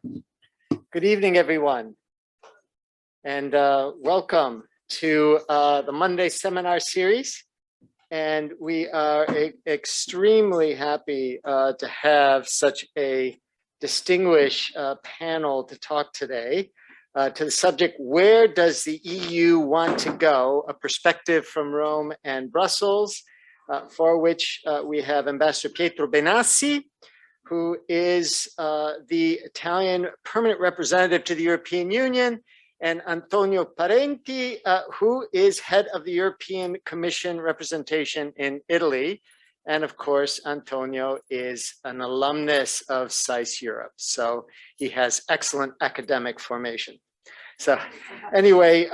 Good evening, everyone, and welcome to the Monday seminar series. And we are extremely happy to have such a distinguished panel to talk today to the subject, where does the EU want to go? A perspective from Rome and Brussels, for which we have Ambassador Pietro Benassi, who is the Italian permanent representative to the European Union, and Antonio Parenti, who is head of the European Commission representation in Italy. And of course, Antonio is an alumnus of SAIS Europe, so he has excellent academic formation. So anyway,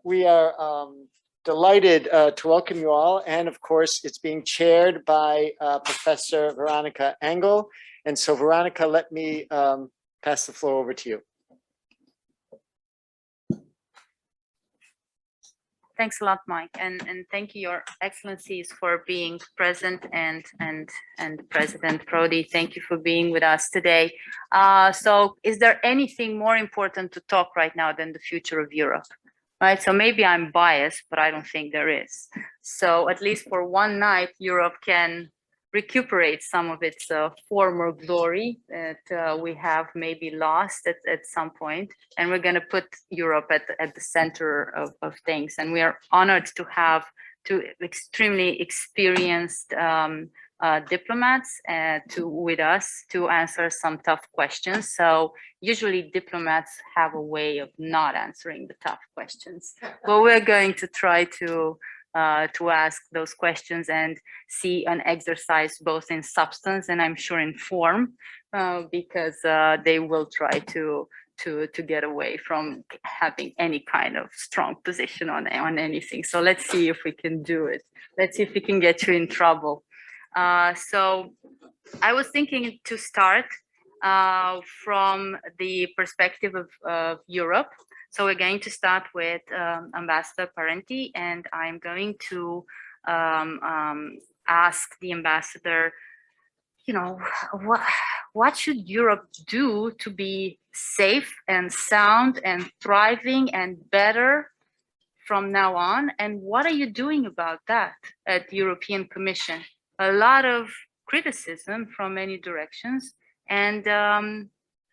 we are delighted to welcome you all. And of course, it's being chaired by Professor Veronica Anghel. And so Veronica, let me pass the floor over to you. Thanks a lot, Mike, and thank you, Your Excellencies, for being present, and President Prodi, thank you for being with us today. So is there anything more important to talk right now than the future of Europe? Right, so maybe I'm biased, but I don't think there is. So at least for one night, Europe can recuperate some of its former glory that we have maybe lost at some point. And we're going to put Europe at the center of things. And we are honored to have two extremely experienced diplomats with us to answer some tough questions. So usually diplomats have a way of not answering the tough questions, but we're going to try to ask those questions and see an exercise both in substance and I'm sure in form, because they will try to get away from having any kind of strong position on anything. So let's see if we can do it. Let's see if we can get you in trouble. So I was thinking to start from the perspective of Europe. So we're going to start with Ambassador Parenti, and I'm going to ask the ambassador, you know, what should Europe do to be safe and sound and thriving and better from now on? And what are you doing about that at the European Commission? A lot of criticism from many directions, and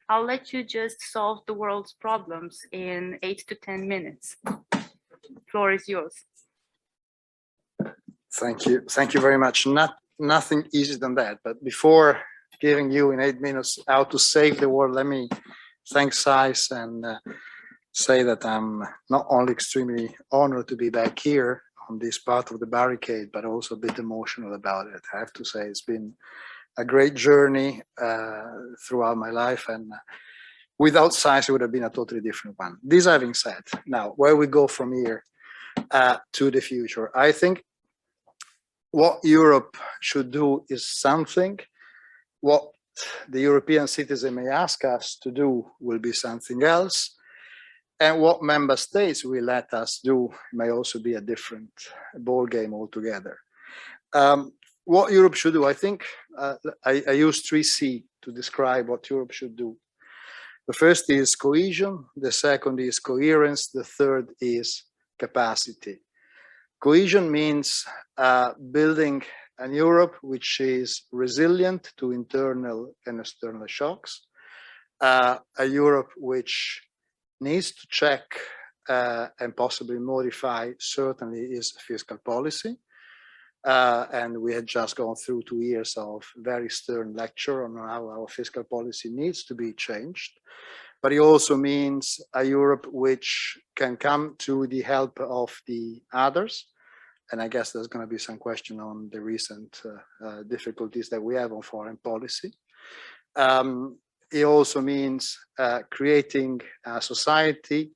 I'll let you just solve the world's problems in 8 to 10 minutes. The floor is yours. Thank you. Thank you very much. Nothing easier than that. But before giving you in 8 minutes how to save the world, let me thank SAIS and say that I'm not only extremely honored to be back here on this part of the barricade, but also a bit emotional about it. I have to say it's been a great journey throughout my life, and without SAIS, it would have been a totally different one. This having said, now where we go from here to the future, I think what Europe should do is something. What the European citizen may ask us to do will be something else. And what member states will let us do may also be a different ball game altogether. What Europe should do, I think I use 3C to describe what Europe should do. The first is cohesion, the second is coherence, the third is capacity. Cohesion means building a Europe which is resilient to internal and external shocks, a Europe which needs to check and possibly modify certainly its fiscal policy. And we had just gone through 2 years of very stern lecture on how our fiscal policy needs to be changed. But it also means a Europe which can come to the help of the others. And I guess there's going to be some question on the recent difficulties that we have on foreign policy. It also means creating a society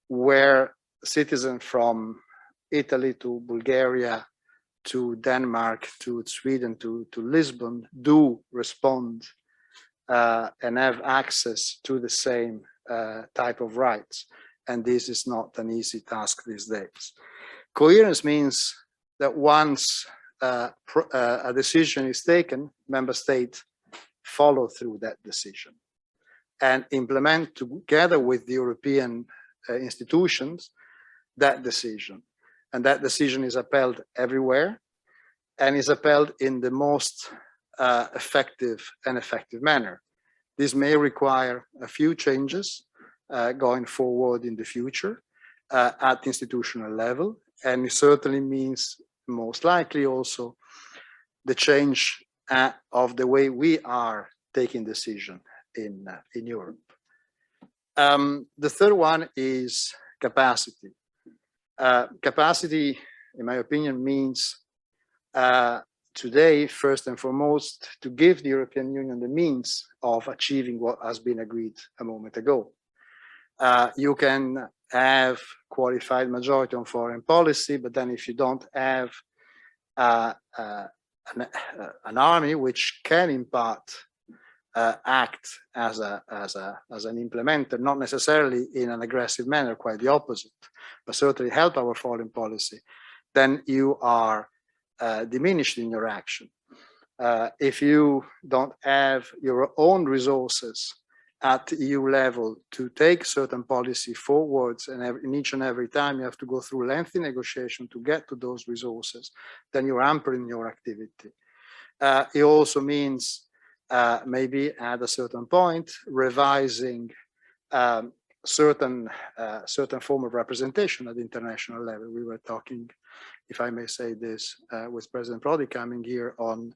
where citizens from Italy to Bulgaria to Denmark, to Sweden, to Lisbon do respond and have access to the same type of rights. And this is not an easy task these days. Coherence means that once a decision is taken, member states follow through that decision and implement together with the European institutions that decision. And that decision is upheld everywhere and is upheld in the most effective manner. This may require a few changes going forward in the future at the institutional level, and it certainly means most likely also the change of the way we are taking decision in Europe. The third one is capacity. Capacity, in my opinion, means today, first and foremost, to give the European Union the means of achieving what has been agreed a moment ago. You can have qualified majority on foreign policy, but then if you don't have an army which can in part act as an implementer, not necessarily in an aggressive manner, quite the opposite, but certainly help our foreign policy, then you are diminished in your action. If you don't have your own resources at EU level to take certain policy forwards, and in each and every time you have to go through lengthy negotiation to get to those resources, then you're hampering your activity. It also means maybe at a certain point revising certain form of representation at the international level. We were talking, if I may say this, with President Prodi coming here on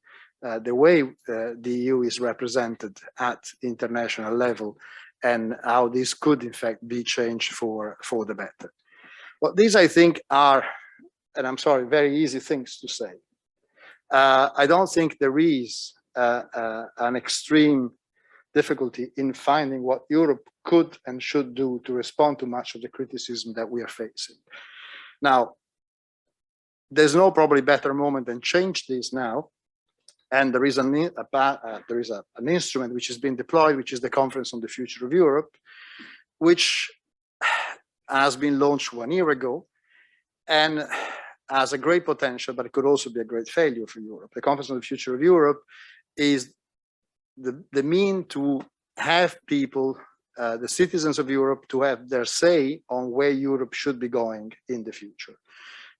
the way the EU is represented at international level and how this could in fact be changed for the better. Well, these I think are, and I'm sorry, very easy things to say. I don't think there is an extreme difficulty in finding what Europe could and should do to respond to much of the criticism that we are facing. Now, there's no probably better moment than change this now. And there is an instrument which has been deployed, which is the Conference on the Future of Europe, which has been launched 1 year ago and has a great potential, but it could also be a great failure for Europe. The Conference on the Future of Europe is the mean to have people, the citizens of Europe, to have their say on where Europe should be going in the future.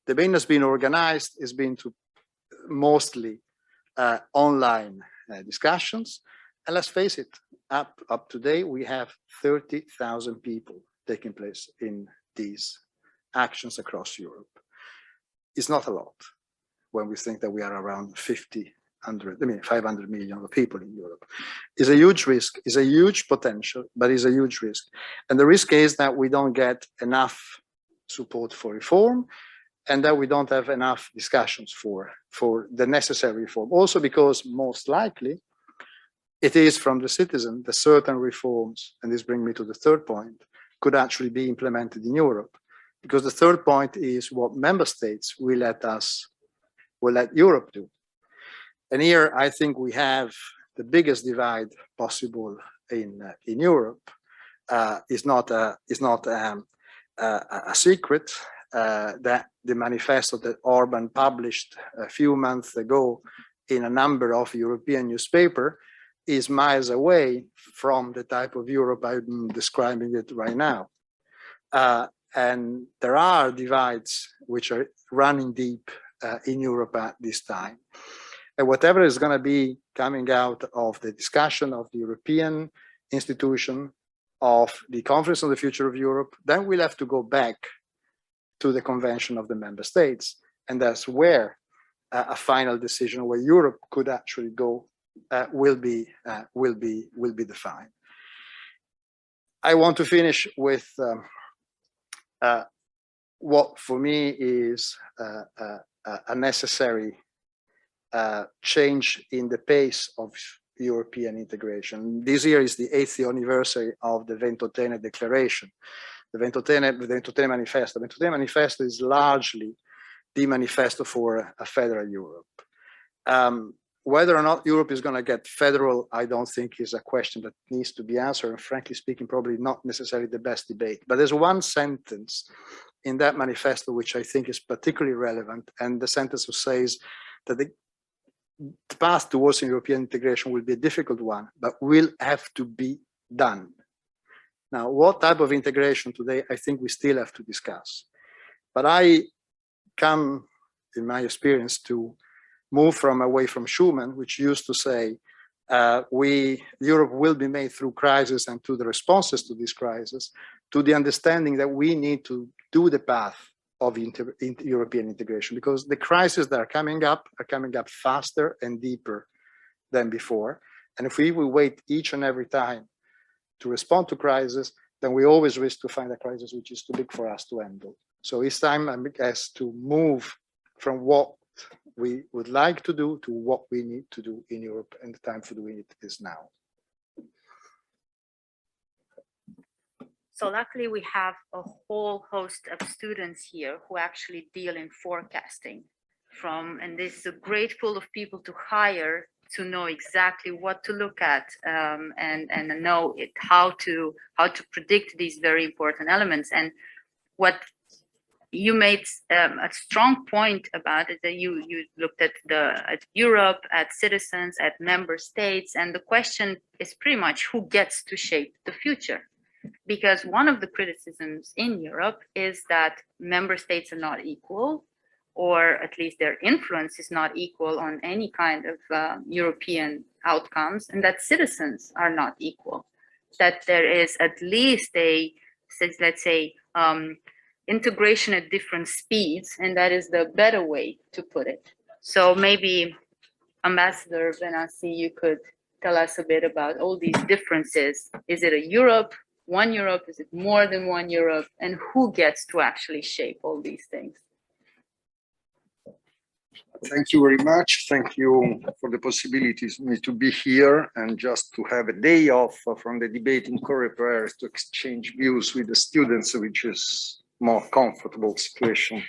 The mean has been organized, has been to mostly online discussions. And let's face it, up to date, we have 30,000 people taking place in these actions across Europe. It's not a lot when we think that we are around 500 million of people in Europe. It's a huge risk, it's a huge potential, but it's a huge risk. And the risk is that we don't get enough support for reform and that we don't have enough discussions for the necessary reform. Also because most likely it is from the citizen that certain reforms, and this brings me to the third point, could actually be implemented in Europe. Because the third point is what member states will let Europe do. And here I think we have the biggest divide possible in Europe. It's not a secret that the manifesto that Orban published a few months ago in a number of European newspapers is miles away from the type of Europe I'm describing it right now. And there are divides which are running deep in Europe at this time. And whatever is going to be coming out of the discussion of the European institution, of the Conference on the Future of Europe, then we'll have to go back to the Convention of the Member States. And that's where a final decision where Europe could actually go will be defined. I want to finish with what for me is a necessary change in the pace of European integration. This year is the 8th anniversary of the Ventotene Declaration, the Ventotene Manifesto. The Ventotene Manifesto is largely the manifesto for a federal Europe. Whether or not Europe is going to get federal, I don't think is a question that needs to be answered. And frankly speaking, probably not necessarily the best debate. But there's one sentence in that manifesto which I think is particularly relevant, and the sentence says that the path towards European integration will be a difficult one, but will have to be done. Now, what type of integration today, I think we still have to discuss. But I come, in my experience, to move away from Schuman, which used to say, Europe will be made through crisis and to the responses to this crisis, to the understanding that we need to do the path of European integration, because the crises that are coming up faster and deeper than before. And if we will wait each and every time to respond to crisis, then we always risk to find a crisis which is too big for us to handle. So it's time, I guess, to move from what we would like to do to what we need to do in Europe, and the time for doing it is now. So luckily we have a whole host of students here who actually deal in forecasting and this is a great pool of people to hire to know exactly what to look at and know how to predict these very important elements. And what you made a strong point about it, that you looked at Europe, at citizens, at member states, and the question is pretty much who gets to shape the future. Because one of the criticisms in Europe is that member states are not equal, or at least their influence is not equal on any kind of European outcomes, and that citizens are not equal. That there is at least let's say, integration at different speeds, and that is the better way to put it. So maybe Ambassador Benassi, you could tell us a bit about all these differences. Is it a Europe? One Europe? Is it more than one Europe? And who gets to actually shape all these things? Thank you very much. Thank you for the possibility to be here and just to have a day off from the debate in Coherence to exchange views with the students, which is more comfortable situation.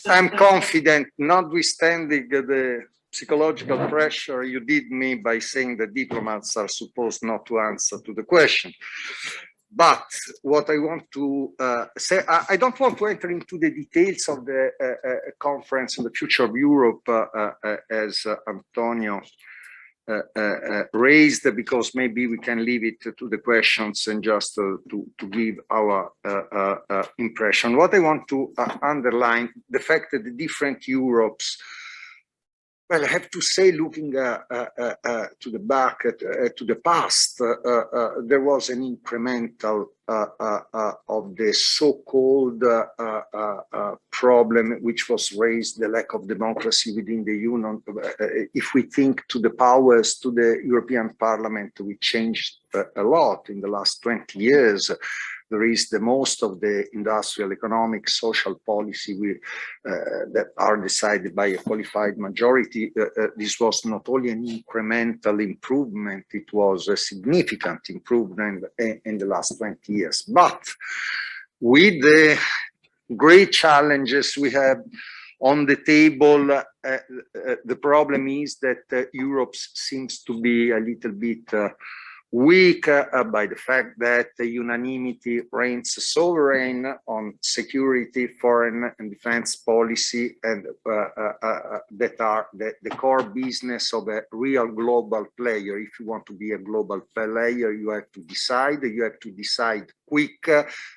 I'm confident, notwithstanding the psychological pressure you did me by saying that diplomats are supposed not to answer to the question. But what I want to say, I don't want to enter into the details of the conference on the future of Europe as Antonio raised, because maybe we can leave it to the questions and just to give our impression. What I want to underline, the fact that the different Europes, well, I have to say, looking to the back, to the past, there was an incremental of the so-called problem which was raised, the lack of democracy within the Union. If we think to the powers, to the European Parliament, we changed a lot in the last 20 years. There is the most of the industrial, economic, social policy that are decided by a qualified majority. This was not only an incremental improvement, it was a significant improvement in the last 20 years. But with the great challenges we have on the table, the problem is that Europe seems to be a little bit weak by the fact that the unanimity reigns sovereign on security, foreign and defense policy, and that are the core business of a real global player. If you want to be a global player, you have to decide quick,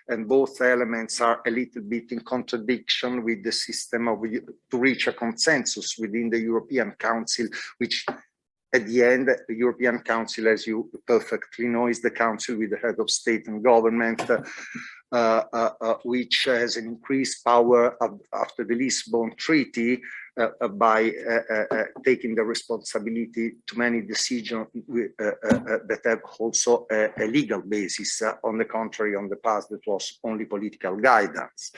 and both elements are a little bit in contradiction with the system of to reach a consensus within the European Council, which at the end, the European Council, as you perfectly know, is the council with the head of state and government, which has an increased power after the Lisbon Treaty by taking the responsibility to many decisions that have also a legal basis. On the contrary, on the past, that was only political guidance.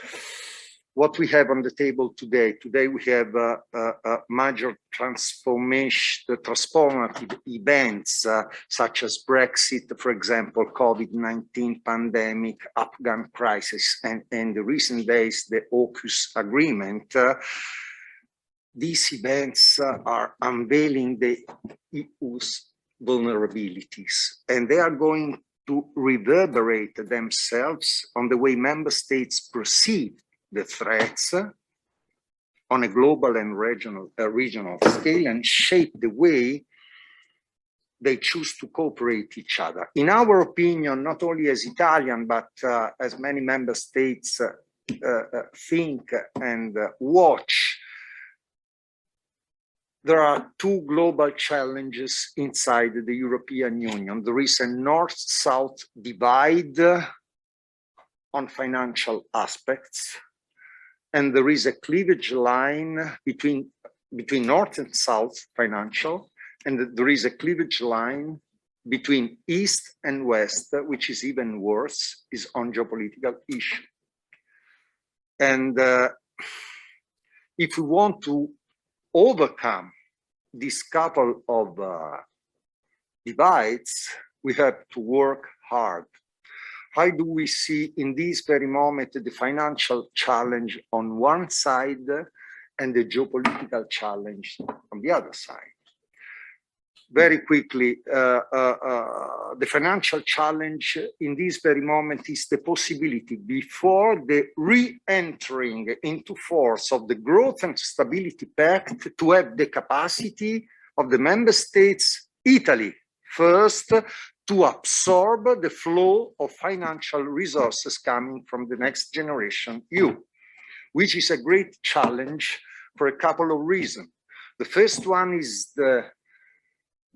What we have on the table today we have major transformative events such as Brexit, for example, COVID-19 pandemic, Afghan crisis, and in the recent days, the AUKUS agreement. These events are unveiling the EU's vulnerabilities, and they are going to reverberate themselves on the way member states perceive the threats on a global and regional scale and shape the way they choose to cooperate each other. In our opinion, not only as Italian, but as many member states think and watch, there are two global challenges inside the European Union. There is a north-south divide on financial aspects, and there is a cleavage line between north and south financial, and there is a cleavage line between east and west, which is even worse, is on geopolitical issue. And if we want to overcome this couple of divides, we have to work hard. How do we see in this very moment the financial challenge on one side and the geopolitical challenge on the other side? Very quickly, the financial challenge in this very moment is the possibility before the re-entering into force of the Growth and Stability Pact to have the capacity of the member states, Italy first, to absorb the flow of financial resources coming from the Next Generation EU, which is a great challenge for a couple of reasons. The first one is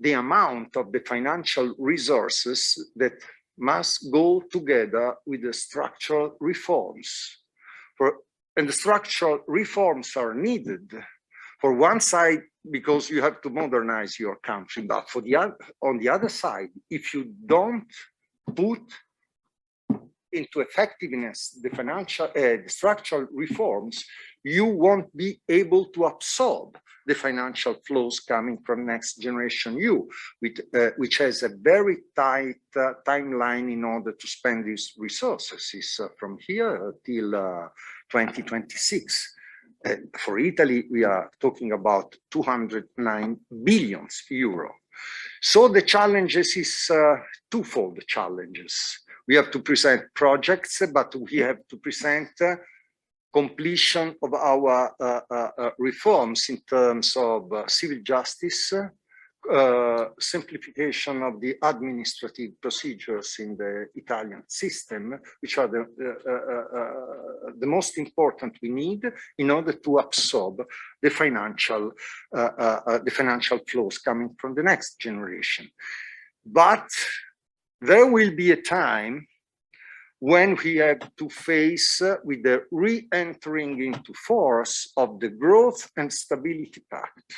the amount of the financial resources that must go together with the structural reforms. And the structural reforms are needed for one side, because you have to modernize your country, but on the other side, if you don't put into effectiveness the structural reforms, you won't be able to absorb the financial flows coming from Next Generation EU, which has a very tight timeline in order to spend these resources. It's from here till 2026. For Italy, we are talking about 209 billion euro. So the challenges is twofold challenges. We have to present projects, but we have to present completion of our reforms in terms of civil justice, simplification of the administrative procedures in the Italian system, which are the most important we need in order to absorb the financial flows coming from the Next Generation. But there will be a time when we have to face with the re-entering into force of the Growth and Stability Pact,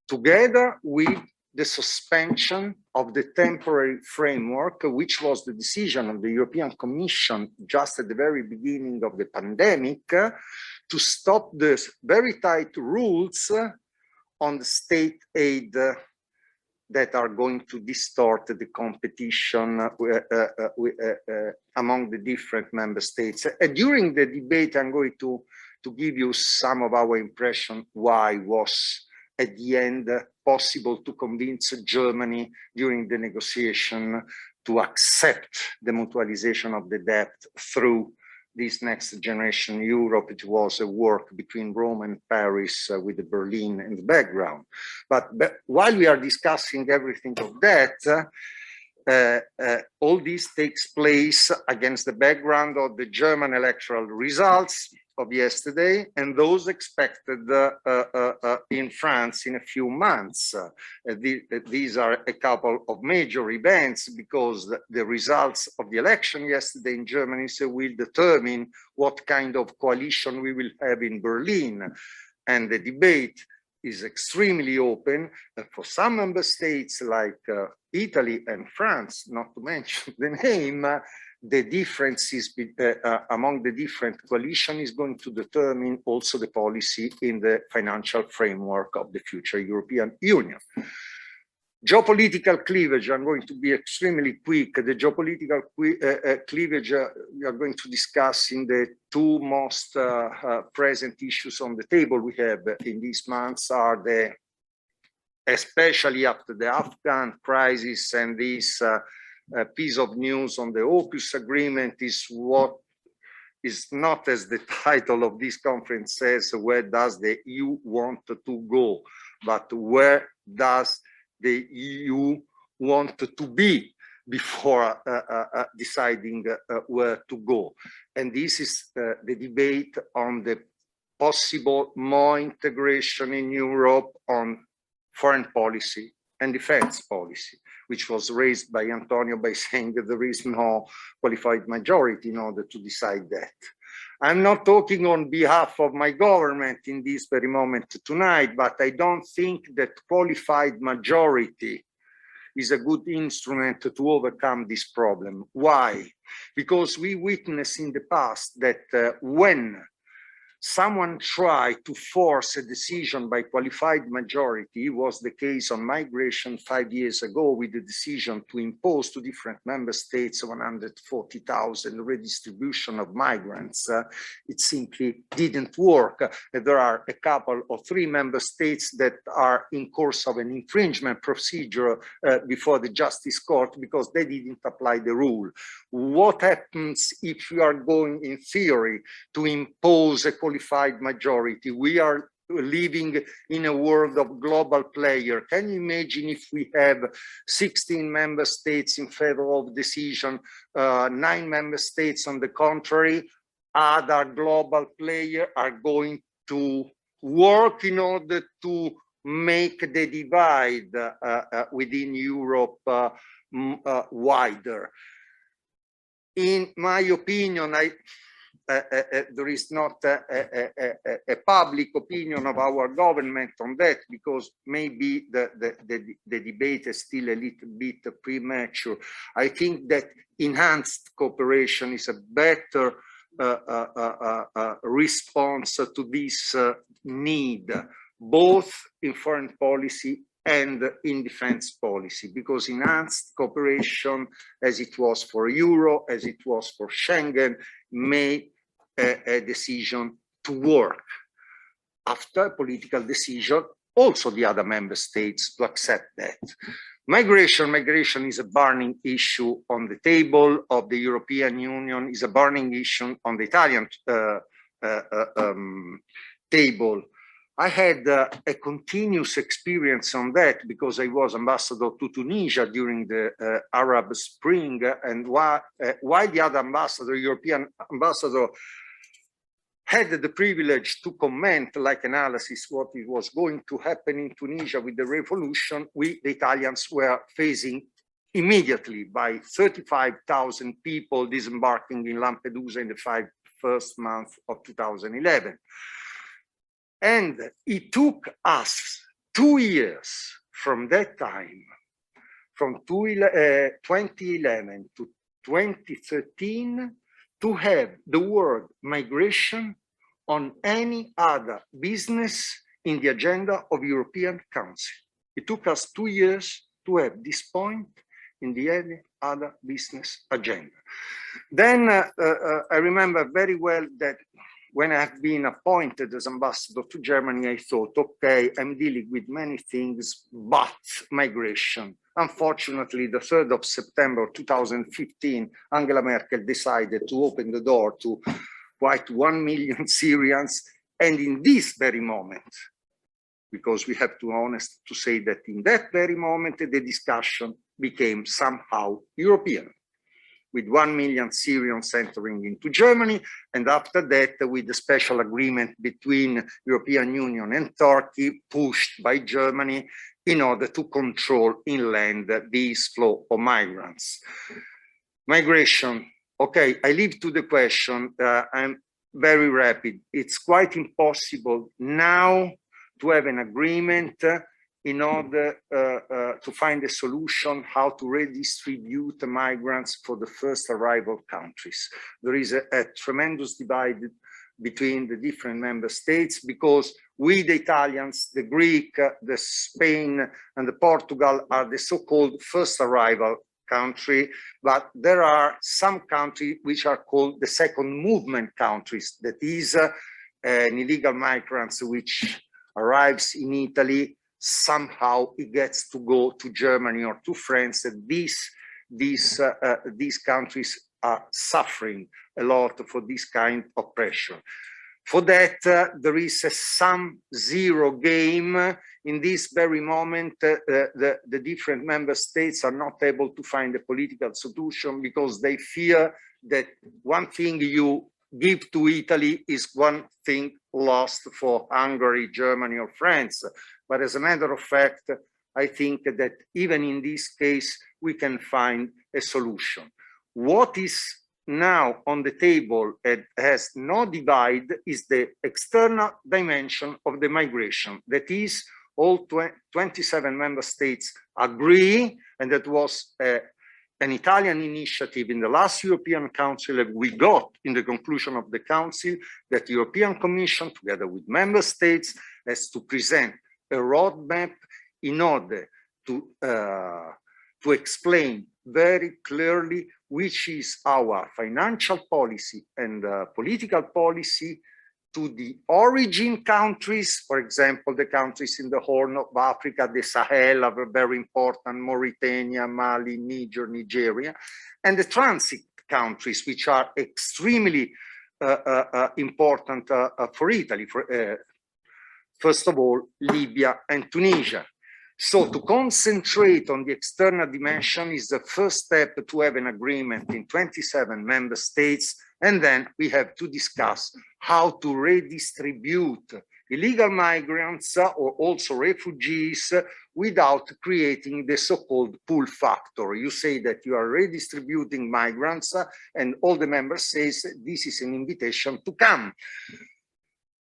together with the suspension of the temporary framework, which was the decision of the European Commission just at the very beginning of the pandemic, to stop the very tight rules on the state aid that are going to distort the competition among the different member states. During the debate, I'm going to give you some of our impression why was at the end possible to convince Germany during the negotiation to accept the mutualization of the debt through this Next Generation Europe. It was a work between Rome and Paris with Berlin in the background. But while we are discussing everything of that, all this takes place against the background of the German electoral results of yesterday and those expected in France in a few months. These are a couple of major events because the results of the election yesterday in Germany will determine what kind of coalition we will have in Berlin. And the debate is extremely open. For some member states like Italy and France, not to mention the name, the differences among the different coalitions is going to determine also the policy in the financial framework of the future European Union. Geopolitical cleavage, I'm going to be extremely quick. The geopolitical cleavage we are going to discuss in the two most present issues on the table we have in these months are especially after the Afghan crisis and this piece of news on the AUKUS agreement is what is not, as the title of this conference says, where does the EU want to go, but where does the EU want to be before deciding where to go. And this is the debate on the possible more integration in Europe on foreign policy and defense policy, which was raised by Antonio by saying that there is no qualified majority in order to decide that. I'm not talking on behalf of my government in this very moment tonight, but I don't think that qualified majority is a good instrument to overcome this problem. Why? Because we witnessed in the past that when someone tried to force a decision by qualified majority, was the case on migration 5 years ago with the decision to impose to different member states 140,000 redistribution of migrants. It simply didn't work. There are a couple of 3 member states that are in course of an infringement procedure before the Justice Court because they didn't apply the rule. What happens if you are going in theory to impose a qualified majority? We are living in a world of global player. Can you imagine if we have 16 member states in favor of decision, 9 member states on the contrary? Other global players are going to work in order to make the divide within Europe wider. In my opinion, there is not a public opinion of our government on that, because maybe the debate is still a little bit premature. I think that enhanced cooperation is a better response to this need, both in foreign policy and in defense policy, because enhanced cooperation, as it was for Euro, as it was for Schengen, made a decision to work. After a political decision, also the other member states to accept that. Migration is a burning issue on the table of the European Union, is a burning issue on the Italian table. I had a continuous experience on that because I was ambassador to Tunisia during the Arab Spring, and while the other ambassador, European ambassador, had the privilege to comment, like analysis, what it was going to happen in Tunisia with the revolution, we, the Italians, were facing immediately by 35,000 people disembarking in Lampedusa in the first months of 2011. And it took us 2 years from that time, from 2011 to 2013, to have the word migration on any other business in the agenda of European Council. It took us 2 years to have this point in the any other business agenda. Then I remember very well that when I have been appointed as ambassador to Germany, I thought, okay, I'm dealing with many things, but migration. Unfortunately, the 3rd of September 2015, Angela Merkel decided to open the door to quite 1 million Syrians. And in this very moment, because we have to be honest to say that in that very moment, the discussion became somehow European, with 1 million Syrians entering into Germany, and after that, with the special agreement between European Union and Turkey, pushed by Germany in order to control inland this flow of migrants. Migration, okay, I leave to the question, I'm very rapid. It's quite impossible now to have an agreement in order to find a solution how to redistribute the migrants for the first arrival countries. There is a tremendous divide between the different member states, because we, the Italians, the Greek, the Spain, and the Portugal are the so-called first arrival country, but there are some countries which are called the second movement countries. That is an illegal migrants which arrives in Italy, somehow it gets to go to Germany or to France. And these countries are suffering a lot for this kind of pressure. For that, there is a sum-zero game. In this very moment, the different member states are not able to find a political solution because they fear that one thing you give to Italy is one thing lost for Hungary, Germany, or France. But as a matter of fact, I think that even in this case, we can find a solution. What is now on the table and has no divide is the external dimension of the migration. That is, all 27 member states agree, and that was an Italian initiative in the last European Council, and we got in the conclusion of the Council that the European Commission, together with member states, has to present a roadmap in order to explain very clearly which is our financial policy and political policy to the origin countries, for example, the countries in the Horn of Africa, the Sahel are very important, Mauritania, Mali, Niger, Nigeria, and the transit countries, which are extremely important for Italy, first of all, Libya and Tunisia. So to concentrate on the external dimension is the first step to have an agreement in 27 member states, and then we have to discuss how to redistribute illegal migrants or also refugees without creating the so-called pull factor. You say that you are redistributing migrants and all the members say this is an invitation to come.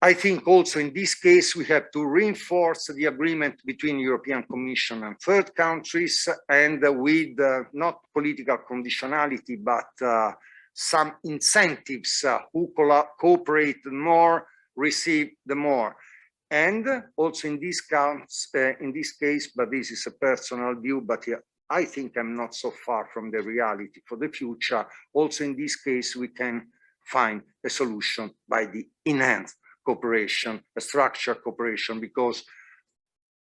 I think also in this case, we have to reinforce the agreement between European Commission and third countries, and with not political conditionality, but some incentives. Who cooperate more, receive the more. And also in this case, but this is a personal view, but I think I'm not so far from the reality for the future. Also in this case, we can find a solution by the enhanced cooperation, a structured cooperation, because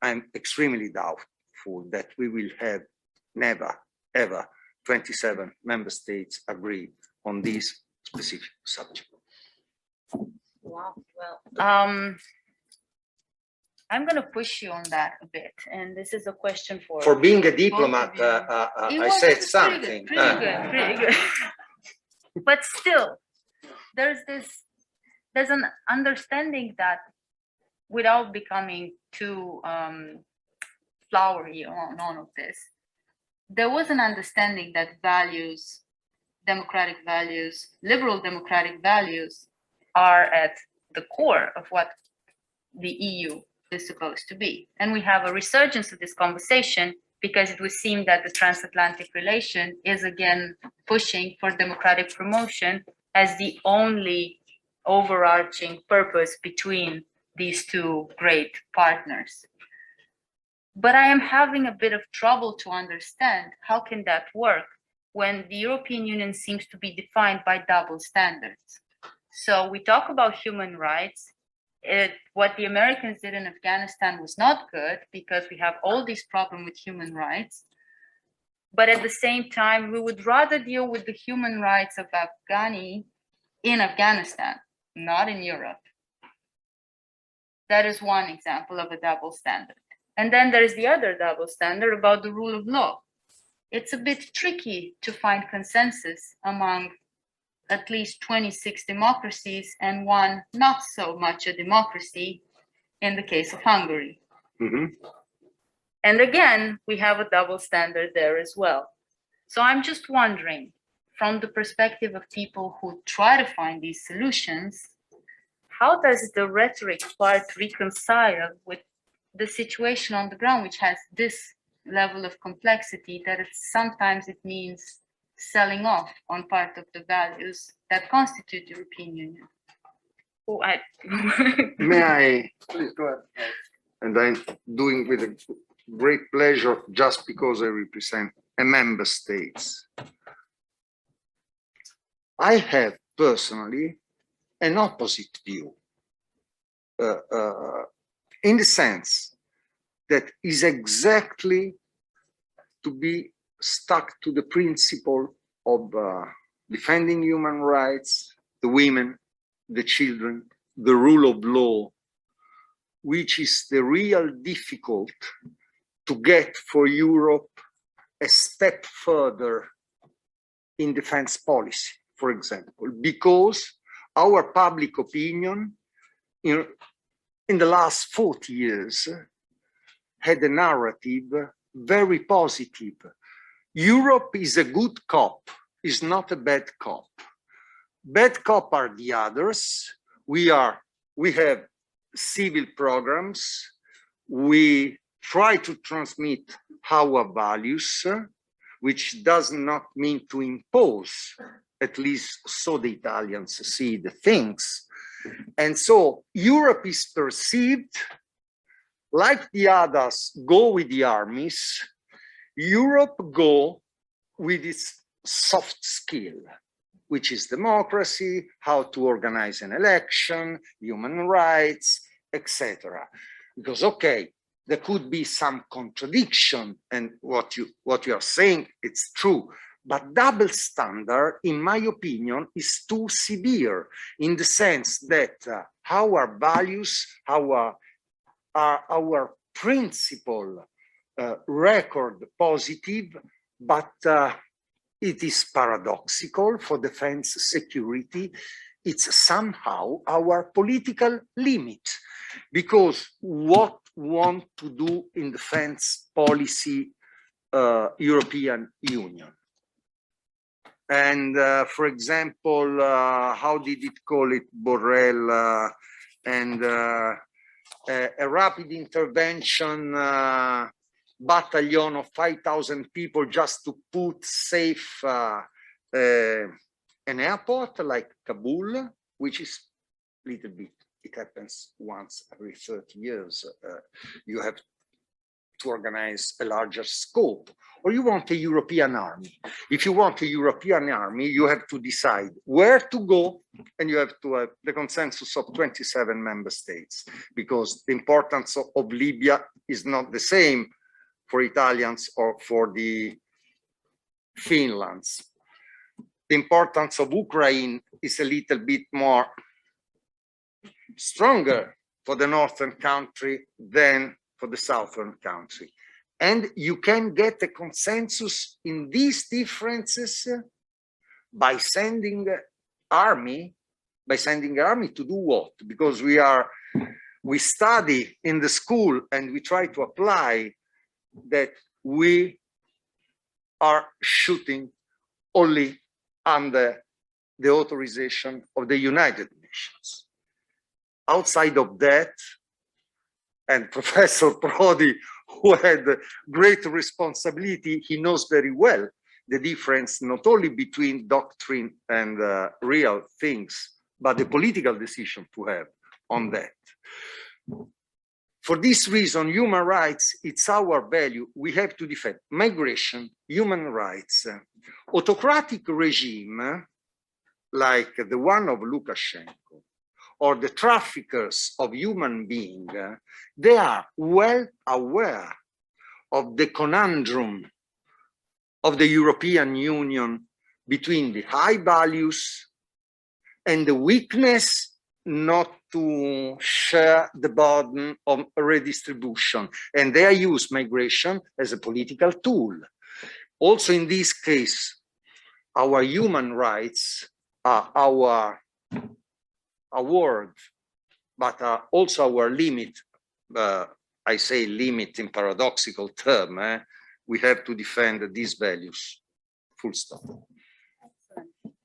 I'm extremely doubtful that we will have never, ever 27 member states agree on this specific subject. Wow, well, I'm going to push you on that a bit, and this is a question for being a both diplomat, of you. I said Pretty something. good, pretty good. But still, there's an understanding that, without becoming too flowery on all of this, there was an understanding that values, democratic values, liberal democratic values, are at the core of what the EU is supposed to be. And we have a resurgence of this conversation because it would seem that the transatlantic relation is again pushing for democratic promotion as the only overarching purpose between these two great partners. But I am having a bit of trouble to understand how can that work when the European Union seems to be defined by double standards. So we talk about human rights. What the Americans did in Afghanistan was not good because we have all these problems with human rights. But at the same time, we would rather deal with the human rights of Afghani in Afghanistan, not in Europe. That is one example of a double standard. And then there's the other double standard about the rule of law. It's a bit tricky to find consensus among at least 26 democracies and one not so much a democracy in the case of Hungary. Mm-hmm. And again, we have a double standard there as well. So I'm just wondering, from the perspective of people who try to find these solutions, how does the rhetoric part reconcile with the situation on the ground, which has this level of complexity that sometimes it means selling off on part of the values that constitute the European Union? May I? Please go ahead. And I'm doing with a great pleasure just because I represent a member states. I have personally an opposite view in the sense that is exactly to be stuck to the principle of defending human rights, the women, the children, the rule of law, which is the real difficult to get for Europe a step further in defense policy, for example, because our public opinion in the last 40 years had a narrative very positive. Europe is a good cop, is not a bad cop. Bad cop are the others. We have civil programs. We try to transmit our values, which does not mean to impose, at least so the Italians see the things. And so Europe is perceived like the others go with the armies, Europe go with its soft skill, which is democracy, how to organize an election, human rights, etc. Because, okay, there could be some contradiction, and what you are saying, it's true, but double standard, in my opinion, is too severe in the sense that our values, our principle record positive, but it is paradoxical for defense security. It's somehow our political limit, because what want to do in defense policy European Union? And for example, how did it call it, Borrell, and a rapid intervention battalion of 5,000 people just to put safe an airport like Kabul, which is a little bit, it happens once every 30 years. You have to organize a larger scope, or you want a European army. If you want a European army, you have to decide where to go, and you have to have the consensus of 27 member states, because the importance of Libya is not the same for Italians or for the Finlands. The importance of Ukraine is a little bit more stronger for the northern country than for the southern country. And you can get a consensus in these differences by sending army to do what? Because we study in the school and we try to apply that we are shooting only under the authorization of the United Nations. Outside of that, and Professor Prodi, who had great responsibility, he knows very well the difference not only between doctrine and real things, but the political decision to have on that. For this reason, human rights, it's our value. We have to defend migration, human rights. Autocratic regime, like the one of Lukashenko, or the traffickers of human beings, they are well aware of the conundrum of the European Union between the high values and the weakness not to share the burden of redistribution. And they use migration as a political tool. Also in this case, our human rights are our award, but also our limit. I say limit in paradoxical term. We have to defend these values, full stop.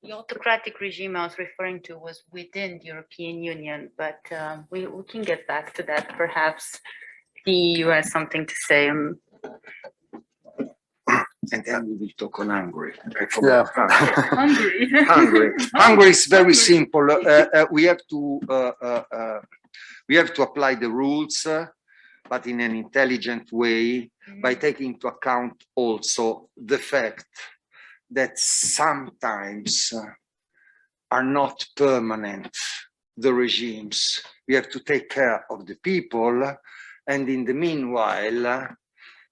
The autocratic regime I was referring to was within the European Union, but we can get back to that. Perhaps the EU has something to say. And then we will talk on Hungary. Yeah. Hungary. Hungary is very simple. We have to apply the rules, but in an intelligent way, by taking into account also the fact that sometimes are not permanent, the regimes. We have to take care of the people, and in the meanwhile,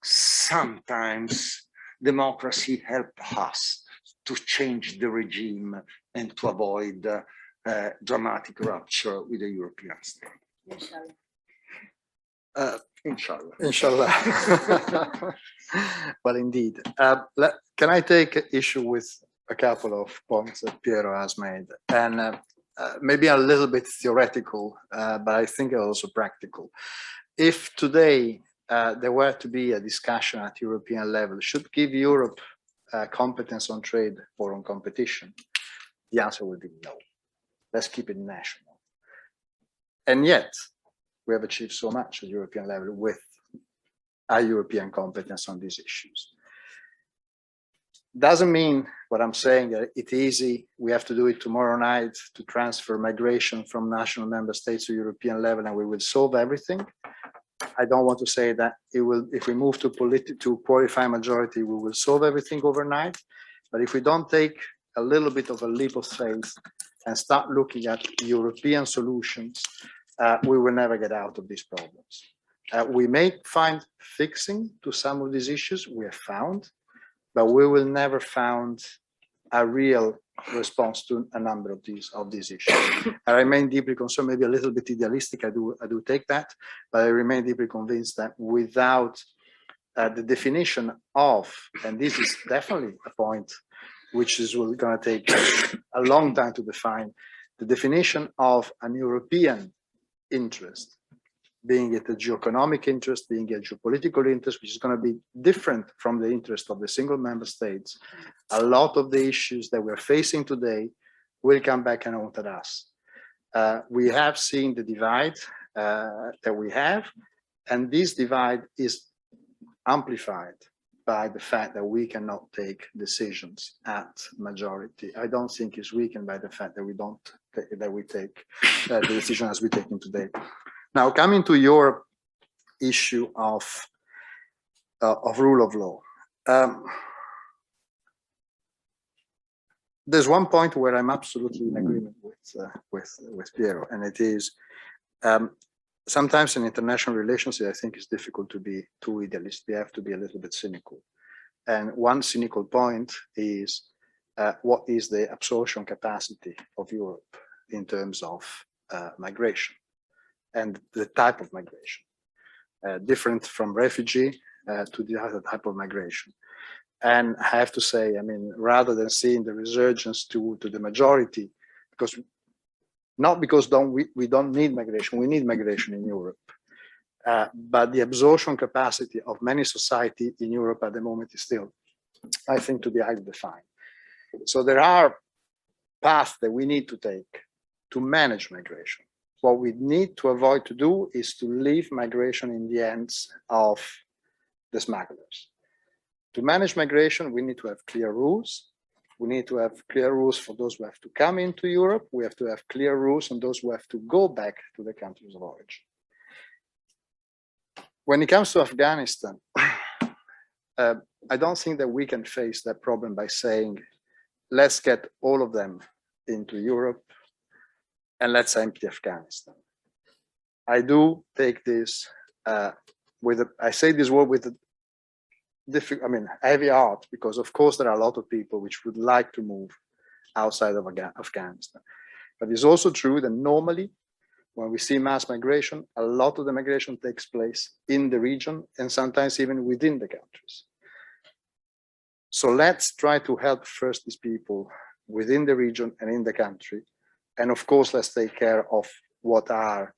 sometimes democracy helps us to change the regime and to avoid dramatic rupture with the European state. Inshallah. Inshallah. Well, indeed. Can I take issue with a couple of points that Piero has made? And maybe a little bit theoretical, but I think also practical. If today there were to be a discussion at European level, should give Europe competence on trade or on competition, the answer would be no. Let's keep it national. And yet, we have achieved so much at European level with a European competence on these issues. Doesn't mean what I'm saying that it's easy. We have to do it tomorrow night to transfer migration from national member states to European level and we will solve everything. I don't want to say that it will, if we move to qualified majority, we will solve everything overnight. But if we don't take a little bit of a leap of faith and start looking at European solutions, we will never get out of these problems. We may find fixing to some of these issues we have found, but we will never find a real response to a number of these issues. I remain deeply concerned, maybe a little bit idealistic, I do take that, but I remain deeply convinced that without the definition of, and this is definitely a point which is going to take a long time to define, the definition of an European interest, being it a geoeconomic interest, being a geopolitical interest, which is going to be different from the interest of the single member states. A lot of the issues that we're facing today will come back and haunt us. We have seen the divide that we have, and this divide is amplified by the fact that we cannot take decisions at majority. I don't think it's weakened by the fact that we take the decision as we're taking today. Now, coming to your issue of rule of law, there's one point where I'm absolutely in agreement with Piero, and it is sometimes in international relations, I think it's difficult to be too idealist. We have to be a little bit cynical. And one cynical point is what is the absorption capacity of Europe in terms of migration and the type of migration, different from refugee to the other type of migration. And I have to say, I mean, rather than seeing the resurgence to the majority, because not because we don't need migration, we need migration in Europe. But the absorption capacity of many societies in Europe at the moment is still, I think, to be highly defined. So there are paths that we need to take to manage migration. What we need to avoid to do is to leave migration in the hands of the smugglers. To manage migration, we need to have clear rules. We need to have clear rules for those who have to come into Europe. We have to have clear rules on those who have to go back to the countries of origin. When it comes to Afghanistan, I don't think that we can face that problem by saying, let's get all of them into Europe and let's empty Afghanistan. I do take this I say this word with a heavy heart, because of course there are a lot of people which would like to move outside of Afghanistan. But it's also true that normally when we see mass migration, a lot of the migration takes place in the region and sometimes even within the countries. So let's try to help first these people within the region and in the country. And of course, let's take care of what are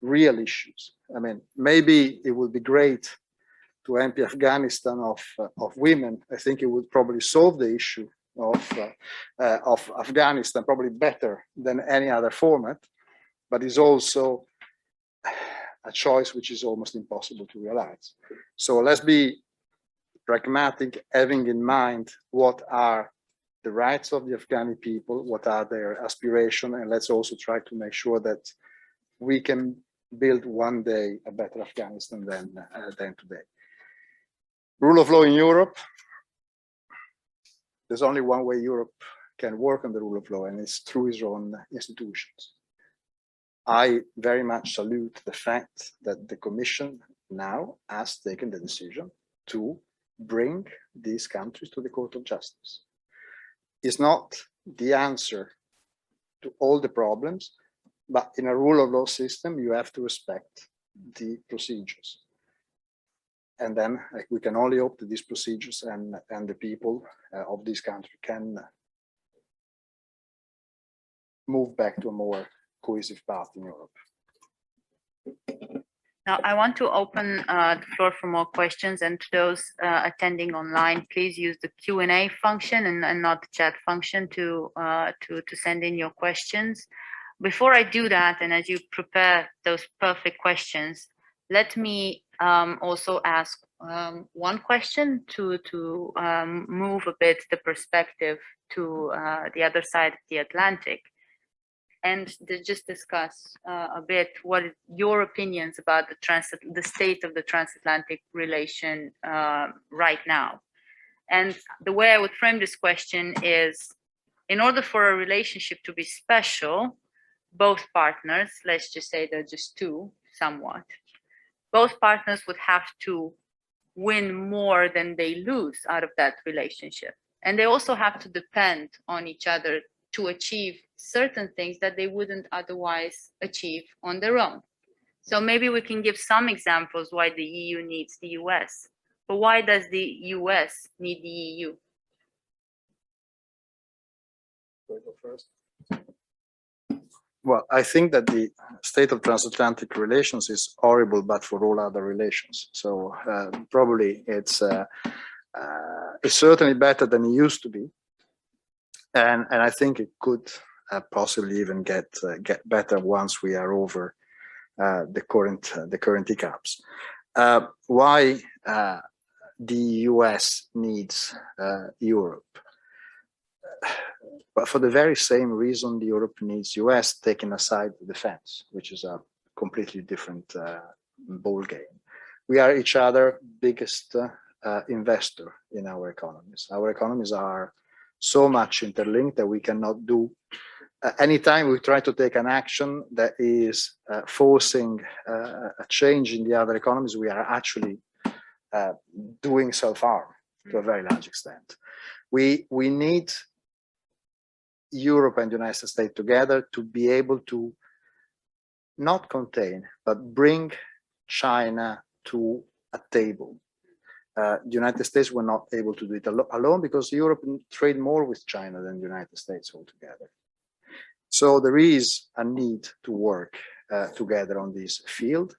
real issues. I mean, maybe it would be great to empty Afghanistan of women. I think it would probably solve the issue of Afghanistan probably better than any other format, but it's also a choice which is almost impossible to realize. So let's be pragmatic, having in mind what are the rights of the Afghani people, what are their aspirations, and let's also try to make sure that we can build one day a better Afghanistan than today. Rule of law in Europe, there's only one way Europe can work on the rule of law, and it's through its own institutions. I very much salute the fact that the Commission now has taken the decision to bring these countries to the Court of Justice. is not the answer to all the problems, but in a rule of law system, you have to respect the procedures. And then we can only hope that these procedures and the people of this country can move back to a more cohesive path in Europe. Now, I want to open the floor for more questions, and to those attending online, please use the Q&A function and not the chat function to send in your questions. Before I do that, and as you prepare those perfect questions, let me also ask one question to move a bit the perspective to the other side of the Atlantic, and to just discuss a bit what is your opinions about the state of the transatlantic relation right now. And the way I would frame this question is, in order for a relationship to be special, both partners, let's just say they're just two, somewhat, both partners would have to win more than they lose out of that relationship. And they also have to depend on each other to achieve certain things that they wouldn't otherwise achieve on their own. So maybe we can give some examples why the EU needs the US, but why does the US need the EU? Well, I think that the state of transatlantic relations is horrible, but for all other relations. So probably it's certainly better than it used to be, and I think it could possibly even get better once we are over the current hiccups. Why the US needs Europe? But for the very same reason Europe needs US, taking aside the defense, which is a completely different ball game. We are each other's biggest investor in our economies. Our economies are so much interlinked that we cannot do anytime we try to take an action that is forcing a change in the other economies, we are actually doing self-harm to a very large extent. We need Europe and the United States together to be able to not contain, but bring China to a table. The United States were not able to do it alone because Europe trade more with China than the United States altogether. So there is a need to work together on this field.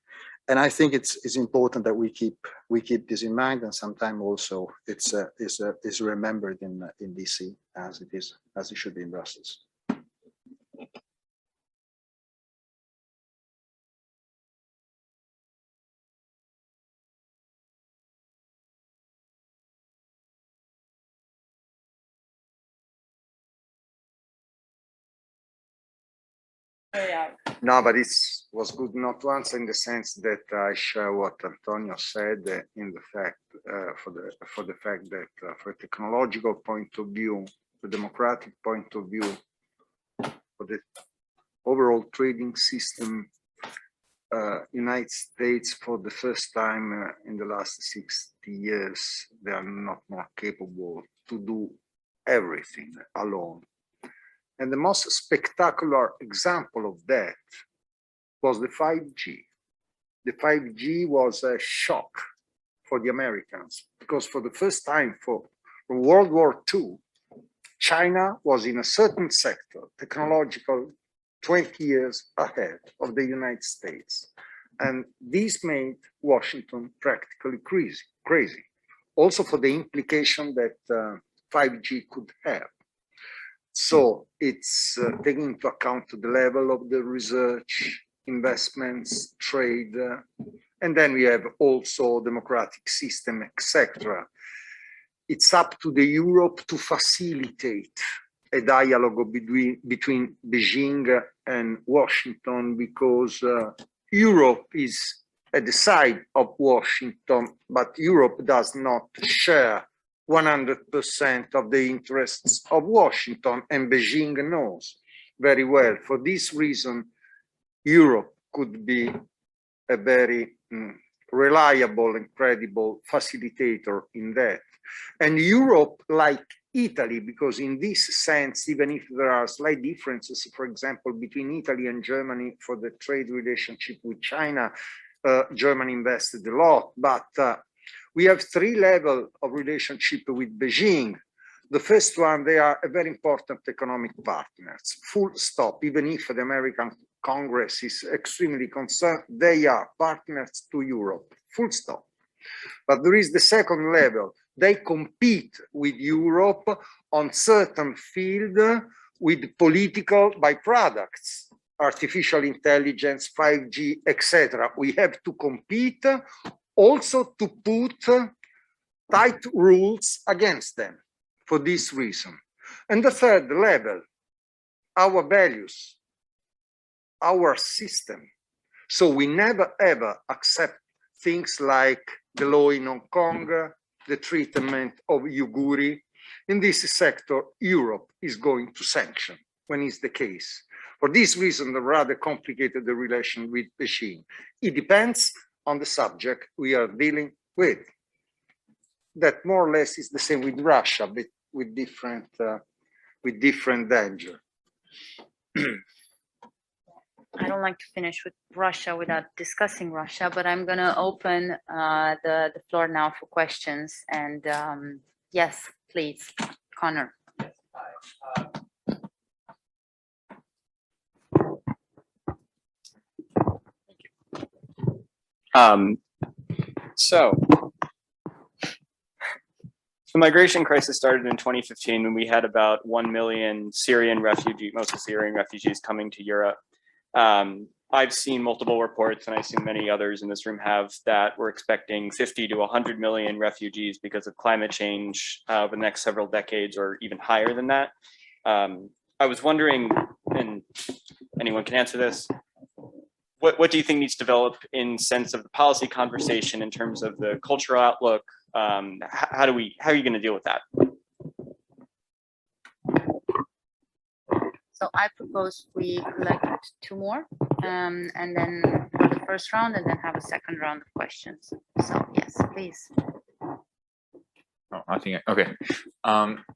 And I think it's important that we keep this in mind, and sometimes also it's remembered in DC as it should be in Brussels. No, but it was good not to answer in the sense that I share what Antonio said in the fact for the fact that for a technological point of view, the democratic point of view, for the overall trading system, United States for the first time in the last 60 years, they are not more capable to do everything alone. And the most spectacular example of that was the 5G. The 5G was a shock for the Americans because for the first time for World War II, China was in a certain sector, technological, 20 years ahead of the United States. And this made Washington practically crazy. Also for the implication that 5G could have. So it's taking into account the level of the research, investments, trade, and then we have also democratic system, etc. It's up to the Europe to facilitate a dialogue between Beijing and Washington, because Europe is at the side of Washington, but Europe does not share 100% of the interests of Washington, and Beijing knows very well. For this reason, Europe could be a very reliable and credible facilitator in that. And Europe, like Italy, because in this sense, even if there are slight differences, for example, between Italy and Germany for the trade relationship with China, Germany invested a lot, but we have three levels of relationship with Beijing. The first one, they are a very important economic partners, full stop. Even if the American Congress is extremely concerned, they are partners to Europe, full stop. But there is the second level. They compete with Europe on certain field with political byproducts, artificial intelligence, 5G, etc. We have to compete also to put tight rules against them for this reason. And the third level, our values, our system. So we never ever accept things like the law in Hong Kong, the treatment of Uyghur. In this sector, Europe is going to sanction when it's the case. For this reason, the rather complicated the relation with Beijing. It depends on the subject we are dealing with. That more or less is the same with Russia, but with different danger. I don't like to finish with Russia without discussing Russia, but I'm going to open the floor now for questions. And yes, please, Connor. So the migration crisis started in 2015 when we had about 1 million Syrian refugees, mostly Syrian refugees, coming to Europe. I've seen multiple reports, and I assume many others in this room have, that we're expecting 50 to 100 million refugees because of climate change over the next several decades, or even higher than that. I was wondering, and anyone can answer this, what do you think needs to develop in sense of the policy conversation in terms of the cultural outlook? How are you going to deal with that? So I propose we collect two more, and then for the first round, and then have a second round of questions. So yes, please. Oh, I think, okay.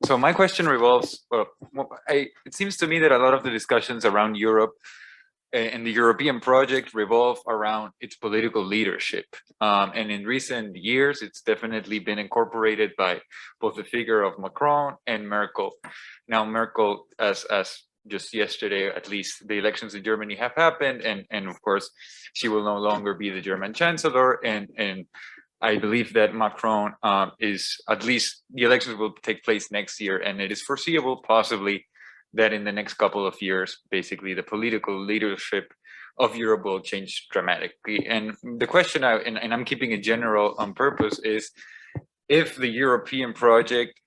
So my question revolves, it seems to me that a lot of the discussions around Europe and the European project revolve around its political leadership. And in recent years, it's definitely been incorporated by both the figure of Macron and Merkel. Now, Merkel, as just yesterday, at least the elections in Germany have happened, and of course, she will no longer be the German chancellor. And I believe that Macron is, at least the elections will take place next year, and it is foreseeable possibly that in the next couple of years, basically the political leadership of Europe will change dramatically. And the question, and I'm keeping it general on purpose, is if the European project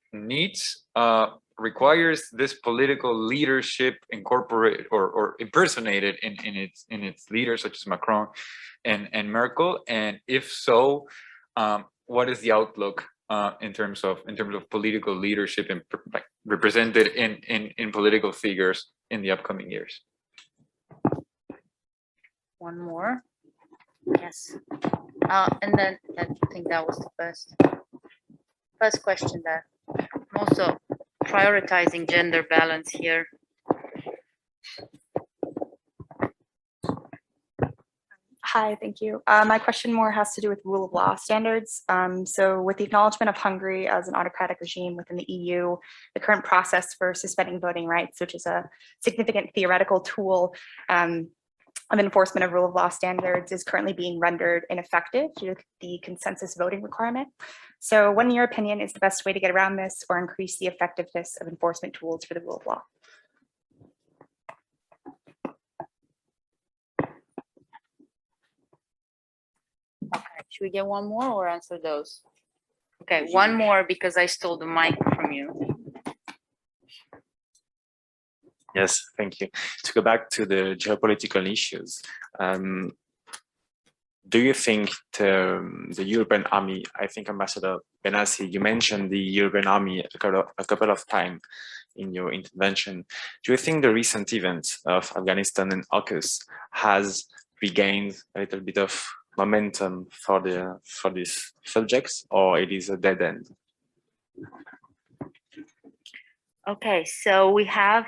requires this political leadership incorporated or impersonated in its leaders, such as Macron and Merkel, and if so, what is the outlook in terms of political leadership and represented in political figures in the upcoming years? One more. Yes. And then I think that was the first question there. I'm also prioritizing gender balance here. Hi, thank you. My question more has to do with rule of law standards. So with the acknowledgement of Hungary as an autocratic regime within the EU, the current process for suspending voting rights, which is a significant theoretical tool of enforcement of rule of law standards, is currently being rendered ineffective due to the consensus voting requirement. So what, in your opinion, is the best way to get around this or increase the effectiveness of enforcement tools for the rule of law? Okay, should we get one more or answer those? Okay, one more because I stole the mic from you. Yes, thank you. To go back to the geopolitical issues, do you think the European army, I think Ambassador Benassi, you mentioned the European army a couple of times in your intervention. Do you think the recent events of Afghanistan and AUKUS has regained a little bit of momentum for these subjects, or it is a dead end? Okay, so we have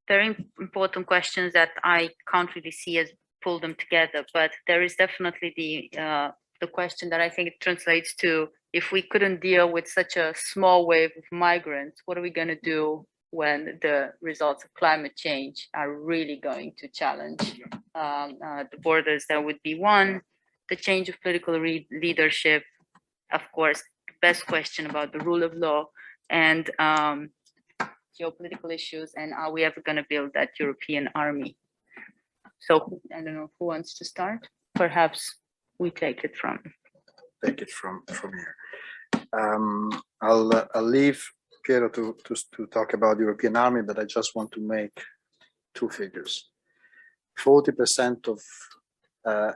very important questions that I can't really see as pull them together, but there is definitely the question that I think it translates to, if we couldn't deal with such a small wave of migrants, what are we going to do when the results of climate change are really going to challenge the borders? That would be one. The change of political leadership, of course, the best question about the rule of law, and geopolitical issues, and are we ever going to build that European army? So I don't know who wants to start. Perhaps we take it from here. I'll leave Pietro to talk about the European army, but I just want to make two figures. 40% of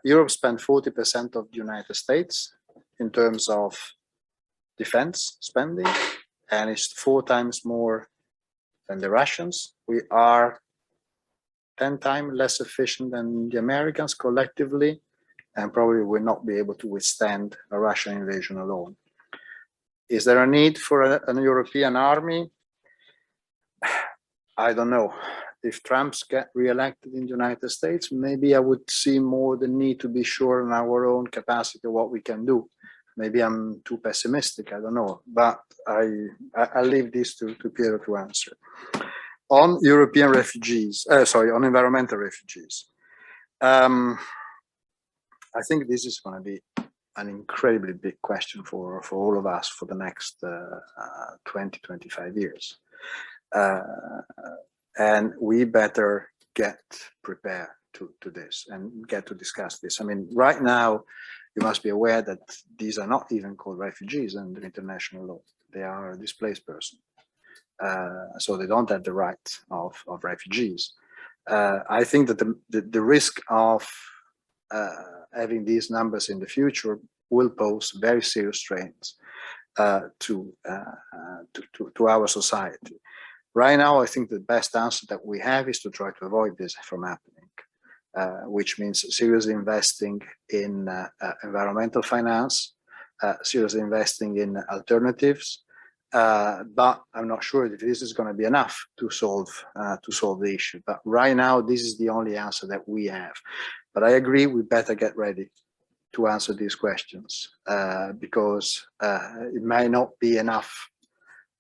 Europe spent 40% of the United States in terms of defense spending, and it's 4 times more than the Russians. We are 10 times less efficient than the Americans collectively, and probably will not be able to withstand a Russian invasion alone. Is there a need for a European army? I don't know. If Trump's get re-elected in the United States, maybe I would see more the need to be sure in our own capacity of what we can do. Maybe I'm too pessimistic, I don't know, but I'll leave this to Pietro to answer. On European refugees, on environmental refugees, I think this is going to be an incredibly big question for all of us for the next 20, 25 years. And we better get prepared to this and get to discuss this. I mean, right now, you must be aware that these are not even called refugees under international law. They are a displaced person. So they don't have the right of refugees. I think that the risk of having these numbers in the future will pose very serious strains to our society. Right now, I think the best answer that we have is to try to avoid this from happening, which means seriously investing in environmental finance, seriously investing in alternatives. But I'm not sure if this is going to be enough to solve the issue. But right now, this is the only answer that we have. But I agree, we better get ready to answer these questions because it may not be enough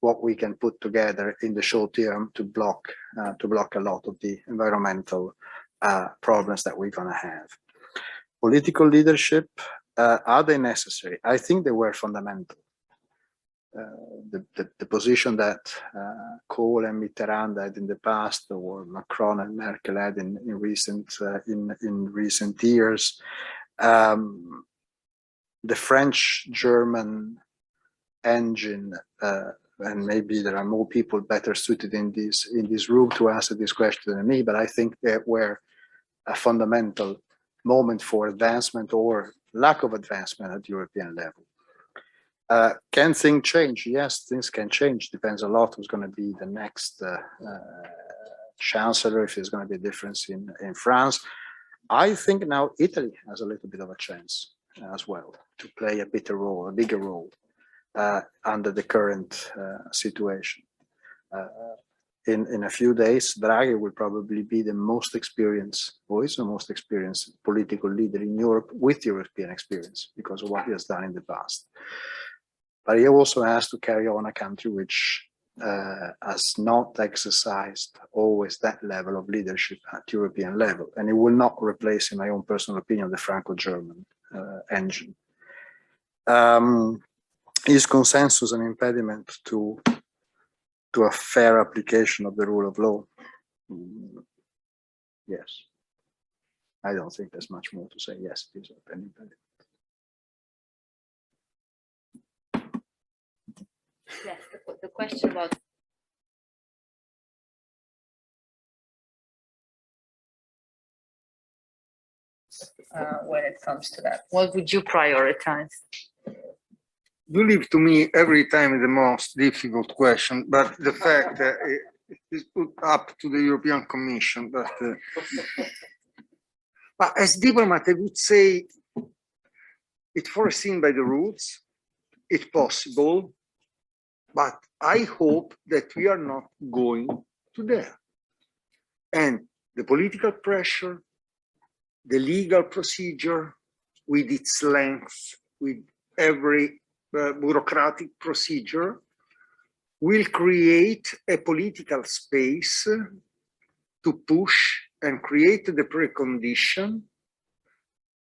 what we can put together in the short term to block a lot of the environmental problems that we're going to have. Political leadership, are they necessary? I think they were fundamental. The position that Kohl and Mitterrand had in the past, or Macron and Merkel had in recent years, the French-German engine, and maybe there are more people better suited in this room to answer this question than me, but I think they were a fundamental moment for advancement or lack of advancement at European level. Can things change? Yes, things can change. Depends a lot who's going to be the next chancellor, if there's going to be a difference in France. I think now Italy has a little bit of a chance as well to play a bigger role under the current situation. In a few days, Draghi will probably be the most experienced voice, the most experienced political leader in Europe with European experience because of what he has done in the past. But he also has to carry on a country which has not exercised always that level of leadership at European level. And it will not replace, in my own personal opinion, the Franco-German engine. Is consensus an impediment to a fair application of the rule of law? Yes. I don't think there's much more to say. Yes, it is an impediment. Yes, the question about when it comes to that, what would you prioritize? You leave to me every time the most difficult question, but the fact that it is put up to the European Commission. But as diplomat, I would say it's foreseen by the rules, it's possible, but I hope that we are not going to there. And the political pressure, the legal procedure with its length, with every bureaucratic procedure, will create a political space to push and create the precondition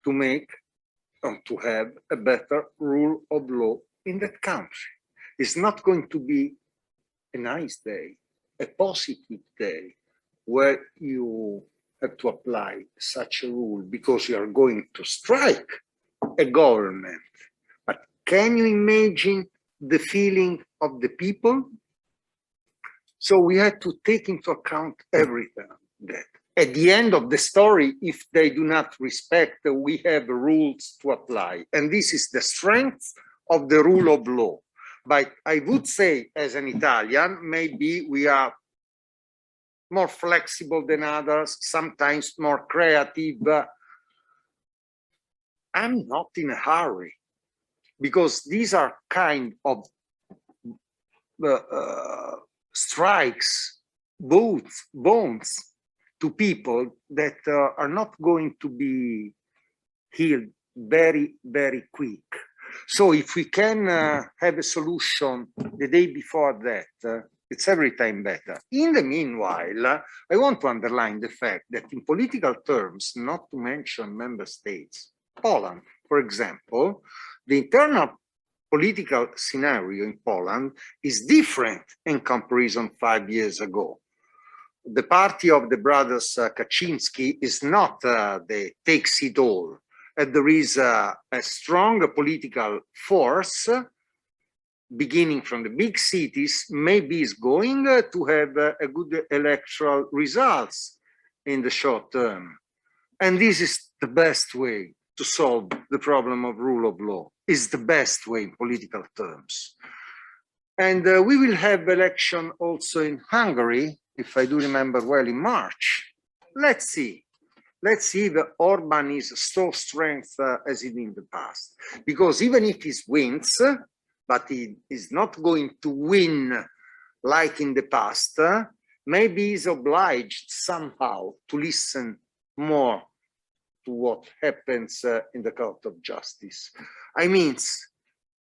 to make and to have a better rule of law in that country. It's not going to be a nice day, a positive day, where you have to apply such a rule because you are going to strike a government. But can you imagine the feeling of the people? So we have to take into account everything that at the end of the story, if they do not respect, we have rules to apply. And this is the strength of the rule of law. But I would say, as an Italian, maybe we are more flexible than others, sometimes more creative. I'm not in a hurry because these are kind of strikes, bonds to people that are not going to be healed very, very quick. So if we can have a solution the day before that, it's every time better. In the meanwhile, I want to underline the fact that in political terms, not to mention member states, Poland, for example, the internal political scenario in Poland is different in comparison 5 years ago. The party of the brothers Kaczynski is not the takes it all. There is a strong political force beginning from the big cities, maybe is going to have a good electoral results in the short term. And this is the best way to solve the problem of rule of law, is the best way in political terms. And we will have election also in Hungary, if I do remember well, in March. Let's see. Let's see if Orban is so strength as in the past. Because even if he wins, but he is not going to win like in the past, maybe he's obliged somehow to listen more to what happens in the Court of Justice. I mean,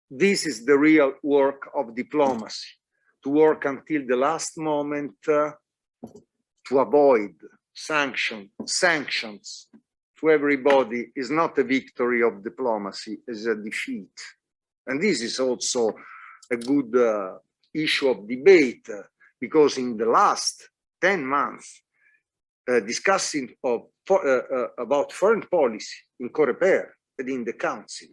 this is the real work of diplomacy, to work until the last moment to avoid sanctions to everybody is not a victory of diplomacy, is a defeat. And this is also a good issue of debate, because in the last 10 months, discussing about foreign policy in Coreper and in the Council,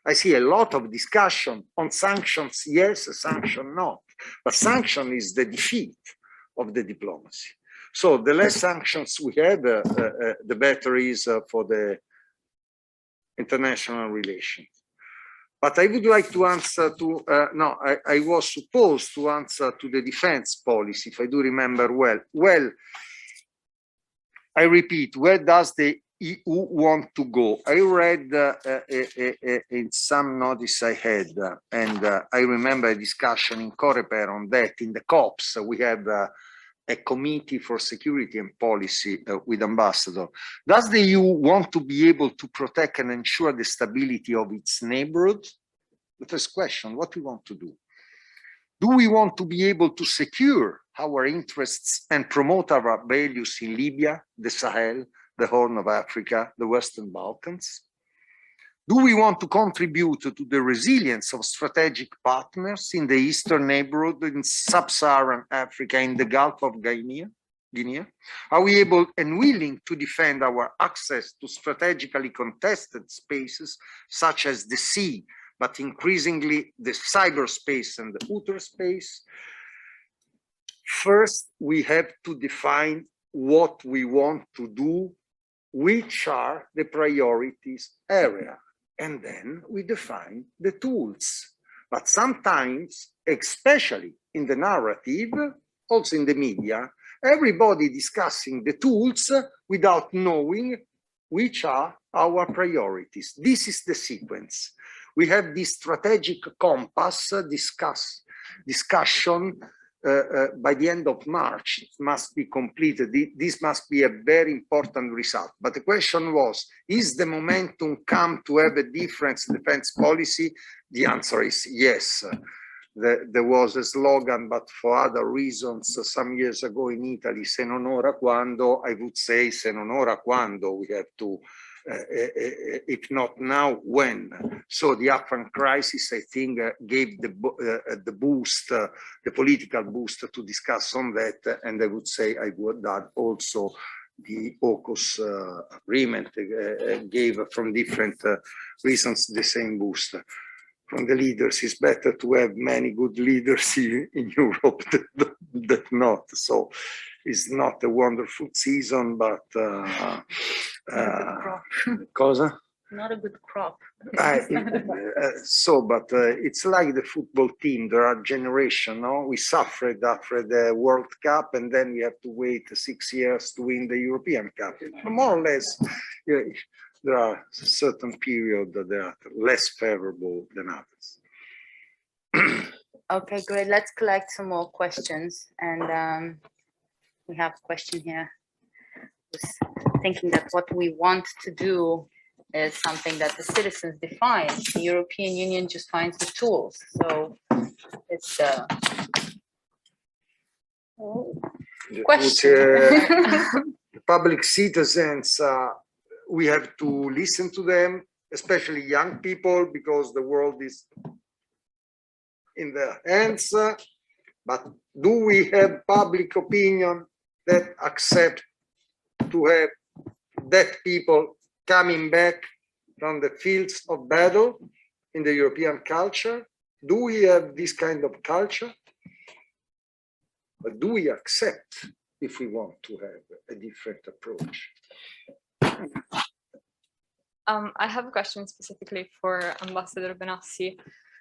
I see a lot of discussion on sanctions, yes, sanction not, but sanction is the defeat of the diplomacy. So the less sanctions we have, the better is for the international relations. But I would like to answer to, no, I was supposed to answer to the defense policy, if I do remember well. Well, I repeat, where does the EU want to go? I read in some notice I had, and I remember a discussion in Coreper on that. In the COPS, we have a committee for security and policy with ambassador. Does the EU want to be able to protect and ensure the stability of its neighborhood? The first question, what do we want to do? Do we want to be able to secure our interests and promote our values in Libya, the Sahel, the Horn of Africa, the Western Balkans? Do we want to contribute to the resilience of strategic partners in the Eastern neighborhood, in Sub-Saharan Africa, in the Gulf of Guinea? Are we able and willing to defend our access to strategically contested spaces, such as the sea, but increasingly the cyberspace and the outer space? First, we have to define what we want to do, which are the priorities area. And then we define the tools. But sometimes, especially in the narrative, also in the media, everybody discussing the tools without knowing which are our priorities. This is the sequence. We have this strategic compass discussion by the end of March. It must be completed. This must be a very important result. But the question was, is the momentum come to have a different defense policy? The answer is yes. There was a slogan, but for other reasons, some years ago in Italy, se non ora quando, I would say se non ora quando, we have to, if not now, when? So the Afghan crisis, I think, gave the boost, the political boost to discuss on that, and I would say I would add also the AUKUS agreement gave from different reasons the same boost. From the leaders, it's better to have many good leaders in Europe than not. So it's not a wonderful season, but cosa? Not a good crop. But it's like the football team. There are generations. No? We suffered after the World Cup, and then we have to wait 6 years to win the European Cup. More or less, there are certain periods that are less favorable than others. Okay, great. Let's collect some more questions. And we have a question here. Just thinking that what we want to do is something that the citizens define. The European Union just finds the tools. So it's a question. The public citizens, we have to listen to them, especially young people, because the world is in their hands. But do we have public opinion that accept to have dead people coming back from the fields of battle in the European culture? Do we have this kind of culture? But do we accept if we want to have a different approach? I have a question specifically for Ambassador Benassi.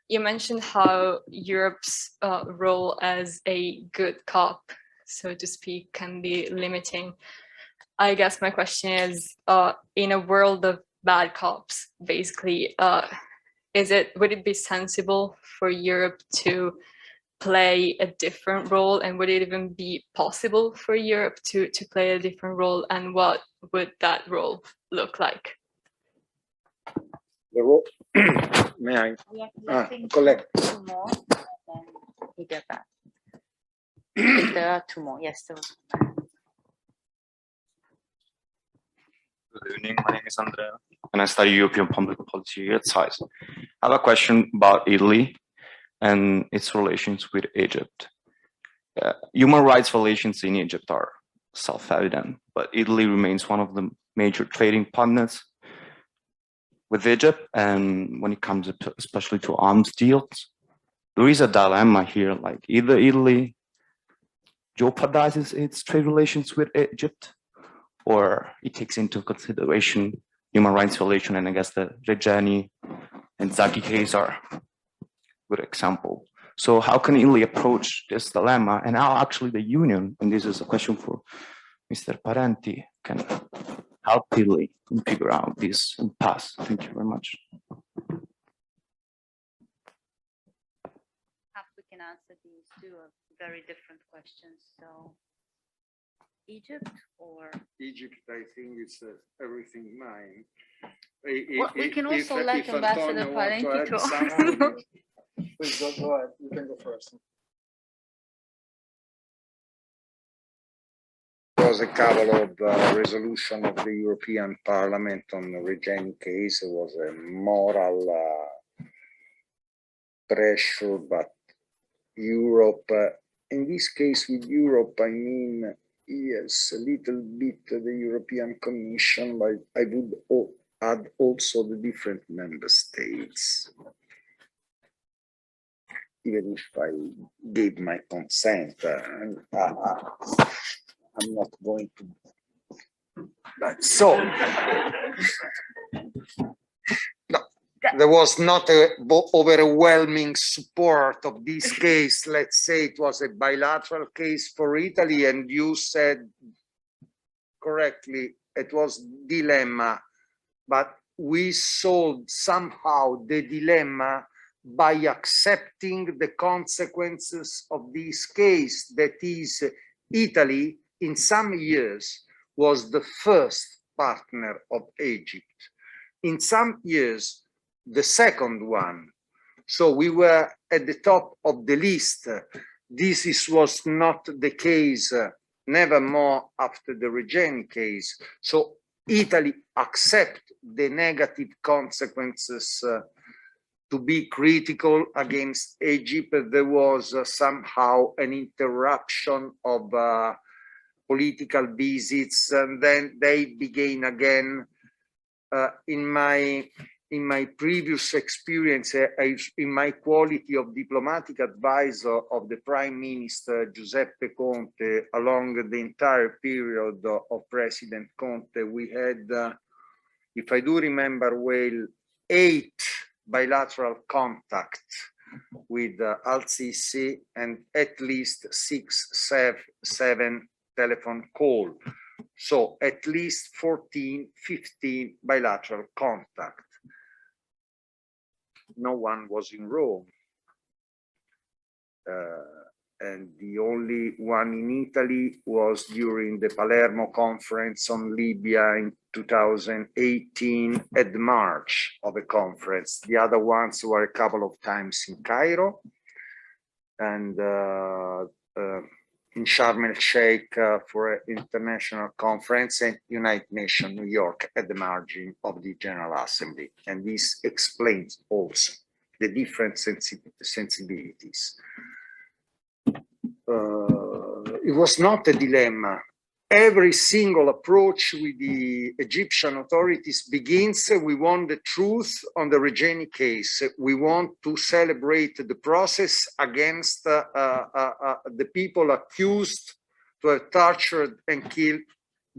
You mentioned how Europe's role as a good cop, so to speak, can be limiting. I guess my question is, in a world of bad cops, basically, would it be sensible for Europe to play a different role, and would it even be possible for Europe to play a different role, and what would that role look like? The role, may I? Collect. Two more, then we get back. There are two more. Yes, there was. Good evening, my name is Andrea, and I study European public policy at SAIS. I have a question about Italy and its relations with Egypt. Human rights violations in Egypt are self-evident, but Italy remains one of the major trading partners with Egypt, and when it comes especially to arms deals, there is a dilemma here, like either Italy jeopardizes its trade relations with Egypt, or it takes into consideration human rights violation, and I guess the Regeni and Zaki case are a good example. So how can Italy approach this dilemma, and how actually the Union, and this is a question for Mr. Parenti, can help Italy figure out this impasse? Thank you very much. Perhaps we can answer these two very different questions. So Egypt or Egypt, I think it's everything mine. well, we can also let Ambassador Parenti talk. Please go ahead. You can go first. There was a couple of resolution of the European Parliament on the Regeni case. It was a moral pressure, but Europe, in this case with Europe, I mean, yes, a little bit the European Commission, but I would add also the different member states. Even if I gave my consent, I'm not going to. But so, no, there was not a overwhelming support of this case. Let's say it was a bilateral case for Italy, and you said correctly, it was dilemma, but we solved somehow the dilemma by accepting the consequences of this case. That is, Italy in some years was the first partner of Egypt. In some years, the second one. So we were at the top of the list. This was not the case, never more after the Regeni case. So Italy accept the negative consequences to be critical against Egypt. There was somehow an interruption of political visits, and then they began again. In my previous experience, in my quality of diplomatic advisor of the Prime Minister Giuseppe Conte along the entire period of President Conte, we had, if I do remember well, 8 bilateral contacts with Al-Sisi and at least 6, 7 telephone calls. So at least 14, 15 bilateral contacts. No one was in Rome. And the only one in Italy was during the Palermo conference on Libya in 2018 at March of a conference. The other ones were a couple of times in Cairo and in Sharm el-Sheikh for an international conference, and United Nations, New York, at the margin of the General Assembly. And this explains also the different sensibilities. It was not a dilemma. Every single approach with the Egyptian authorities begins, we want the truth on the Regeni case. We want to celebrate the process against the people accused to have tortured and killed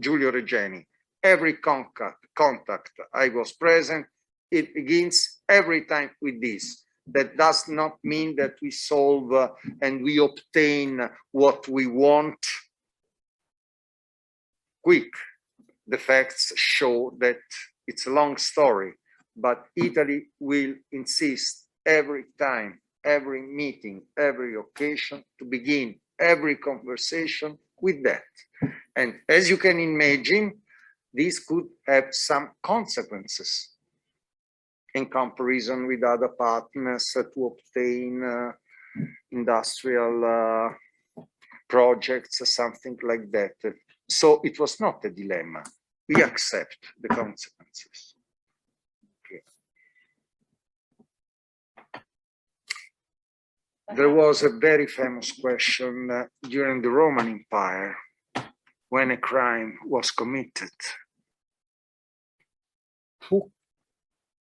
Giulio Regeni. Every contact I was present, it begins every time with this. That does not mean that we solve and we obtain what we want quick. The facts show that it's a long story, but Italy will insist every time, every meeting, every occasion to begin every conversation with that. And as you can imagine, this could have some consequences in comparison with other partners to obtain industrial projects or something like that. So it was not a dilemma. We accept the consequences. Okay. There was a very famous question during the Roman Empire when a crime was committed.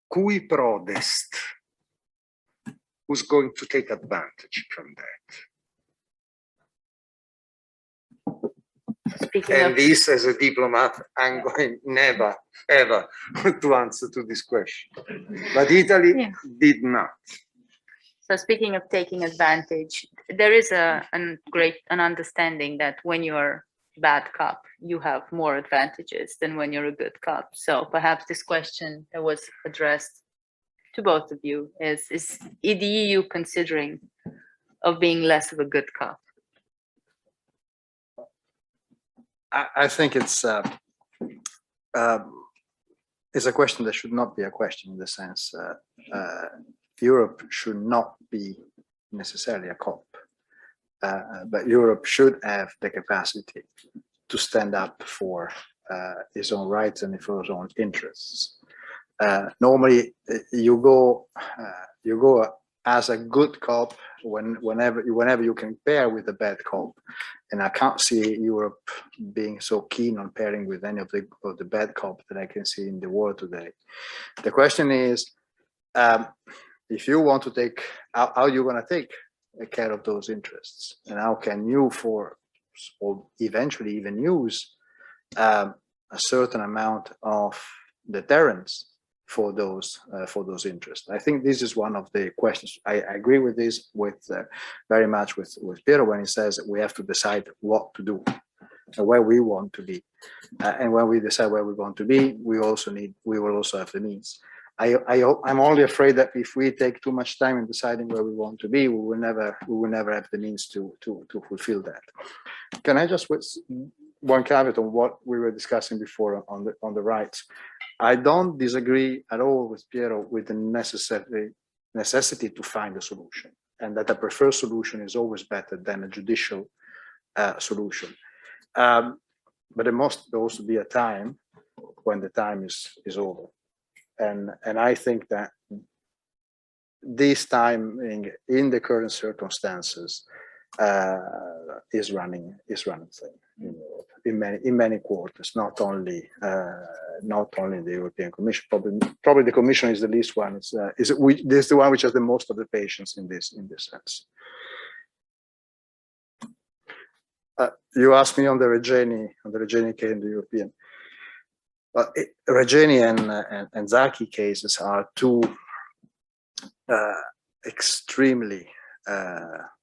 Cui prodest? Who's going to take advantage from that? Speaking And of, this, as a diplomat, I'm going never, ever to answer to this question. But Italy did not. so speaking of taking advantage, there is an understanding that when you're bad cop, you have more advantages than when you're a good cop. So perhaps this question that was addressed to both of you is the EU considering of being less of a good cop? I think it's a question that should not be a question, in the sense Europe should not be necessarily a cop, but Europe should have the capacity to stand up for its own rights and for its own interests. Normally, you go as a good cop whenever you can pair with a bad cop, and I can't see Europe being so keen on pairing with any of the bad cops that I can see in the world today. The question is, if you want to take, how are you going to take care of those interests, and how can you or eventually even use a certain amount of deterrence for those interests? I think this is one of the questions. I agree with this very much with Pietro when he says that we have to decide what to do. and where we want to be. And when we decide where we want to be, we will also have the means. I'm only afraid that if we take too much time in deciding where we want to be, we will never have the means to fulfill that. Can I just with one caveat on what we were discussing before on the rights? I don't disagree at all with Pietro with the necessity to find a solution, and that a preferred solution is always better than a judicial solution. But there must also be a time when the time is over. And I think that this timing in the current circumstances is running thin in Europe, in many quarters, not only the European Commission. Probably the Commission is the least one. This is the one which has the most of the patience in this sense. You asked me on the Regeni case in the European. But Regeni and Zaki cases are two extremely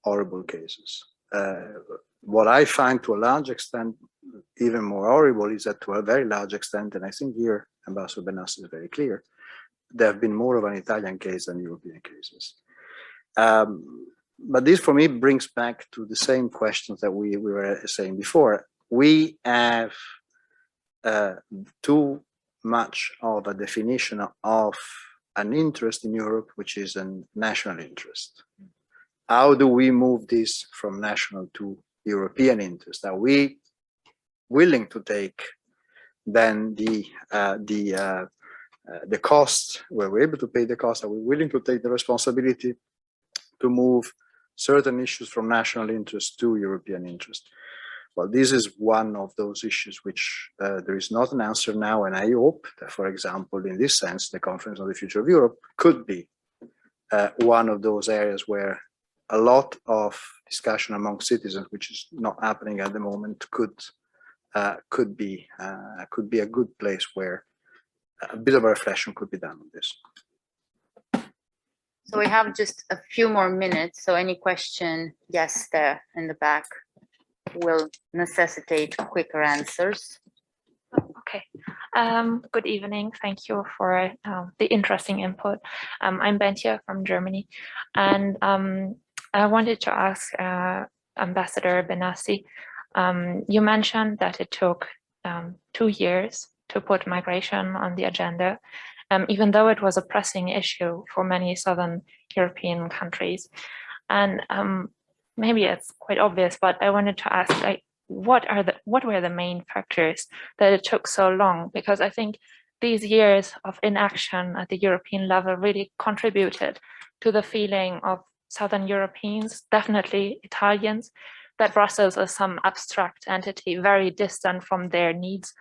horrible cases. What I find to a large extent even more horrible is that to a very large extent, and I think here Ambassador Benassi is very clear, there have been more of an Italian case than European cases. But this for me brings back to the same questions that we were saying before. We have too much of a definition of an interest in Europe, which is a national interest. How do we move this from national to European interest? Are we willing to take then the cost, where we're able to pay the cost? Are we willing to take the responsibility to move certain issues from national interest to European interest? Well, this is one of those issues which there is not an answer now, and I hope that, for example, in this sense, the Conference on the Future of Europe could be one of those areas where a lot of discussion among citizens, which is not happening at the moment, could be a good place where a bit of a reflection could be done on this. So we have just a few more minutes. So any question, yes, there in the back, will necessitate quicker answers. Okay. Good evening. Thank you for the interesting input. I'm Bentia from Germany, and I wanted to ask Ambassador Benassi. You mentioned that it took 2 years to put migration on the agenda, even though it was a pressing issue for many Southern European countries. And maybe it's quite obvious, but I wanted to ask, like, what were the main factors that it took so long? Because I think these years of inaction at the European level really contributed to the feeling of Southern Europeans, definitely Italians, that Brussels is some abstract entity very distant from their needs,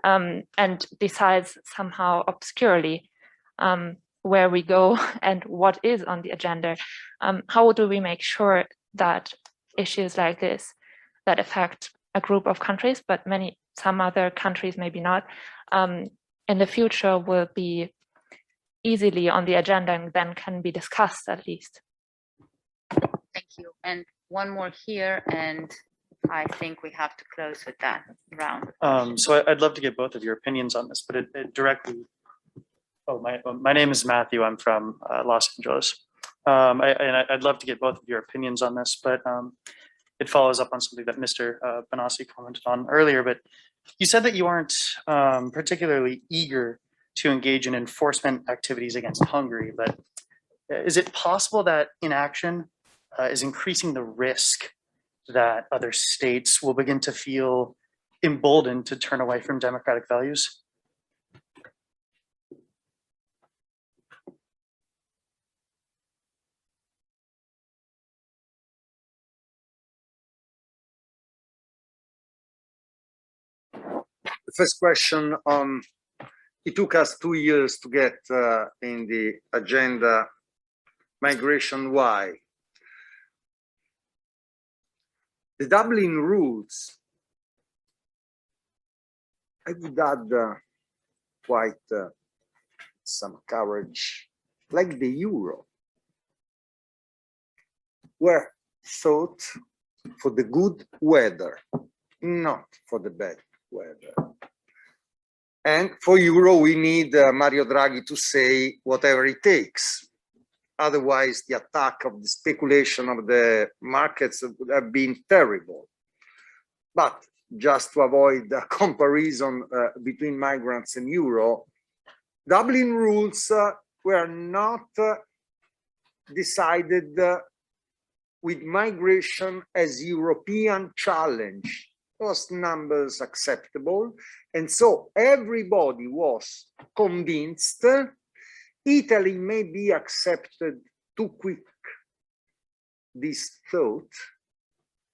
and decides somehow obscurely where we go and what is on the agenda. How do we make sure that issues like this that affect a group of countries, but some other countries maybe not, in the future will be easily on the agenda and then can be discussed at least? Thank you. And one more here, and I think we have to close with that round. So I'd love to get both of your opinions on this, but it directly. Oh, my name is Matthew. I'm from Los Angeles. I'd love to get both of your opinions on this, but it follows up on something that Mr. Benassi commented on earlier. But you said that you aren't particularly eager to engage in enforcement activities against Hungary, but is it possible that inaction is increasing the risk that other states will begin to feel emboldened to turn away from democratic values? The first question, it took us 2 years to get in the agenda migration. Why? The Dublin rules, I would add quite some courage, like the euro, were thought for the good weather, not for the bad weather. And for Euro, we need Mario Draghi to say whatever it takes. Otherwise, the attack of the speculation of the markets would have been terrible. But just to avoid a comparison between migrants and Euro, Dublin rules were not decided with migration as European challenge. Those numbers acceptable. And so everybody was convinced Italy may be accepted too quick. This thought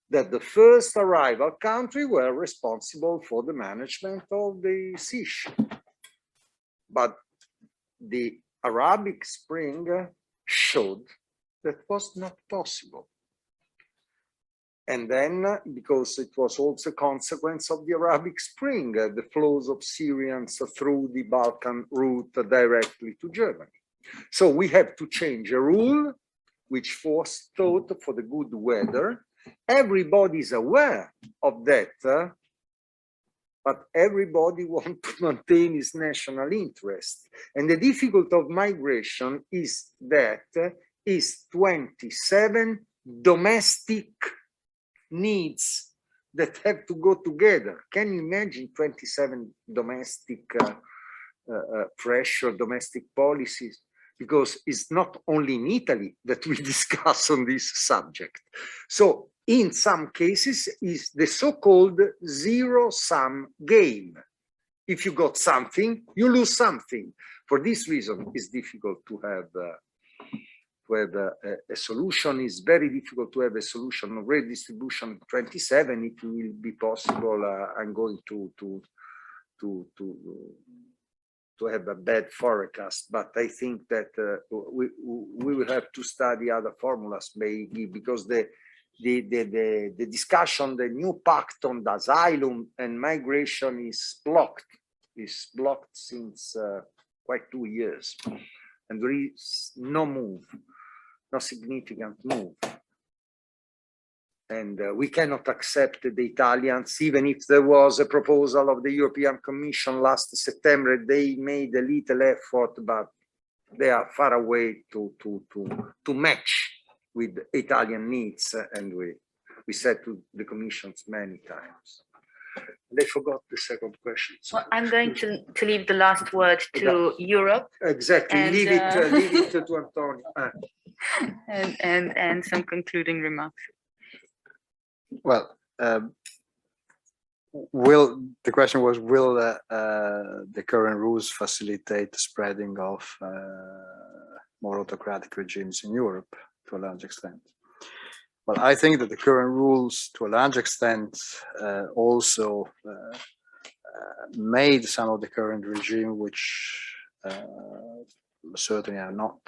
that the first arrival country were responsible for the management of this issue. But the Arabic Spring showed that was not possible. And then, because it was also a consequence of the Arabic Spring, the flows of Syrians through the Balkan route directly to Germany. So we have to change a rule which was thought for the good weather. Everybody is aware of that, but everybody wants to maintain his national interest. And the difficulty of migration is that is 27 domestic needs that have to go together. Can you imagine 27 domestic pressure, domestic policies? Because it's not only in Italy that we discuss on this subject. So in some cases is the so-called zero-sum game. If you got something, you lose something. For this reason, it's difficult to have a solution. It's very difficult to have a solution of redistribution 27. It will be possible. I'm going to have a bad forecast, but I think that we will have to study other formulas, maybe, because the discussion, the new pact on the asylum and migration is blocked. Is blocked since quite 2 years, and there is no move. No significant move. And we cannot accept the Italians, even if there was a proposal of the European Commission last September, they made a little effort, but they are far away to match with Italian needs. And we said to the Commissions many times. They forgot the second question. Well, I'm going to leave the last word to Europe. Exactly, and, leave it to Antonio. And some concluding remarks. Well, the question was, will the current rules facilitate the spreading of more autocratic regimes in Europe to a large extent? Well, I think that the current rules, to a large extent, also made some of the current regime, which certainly are not,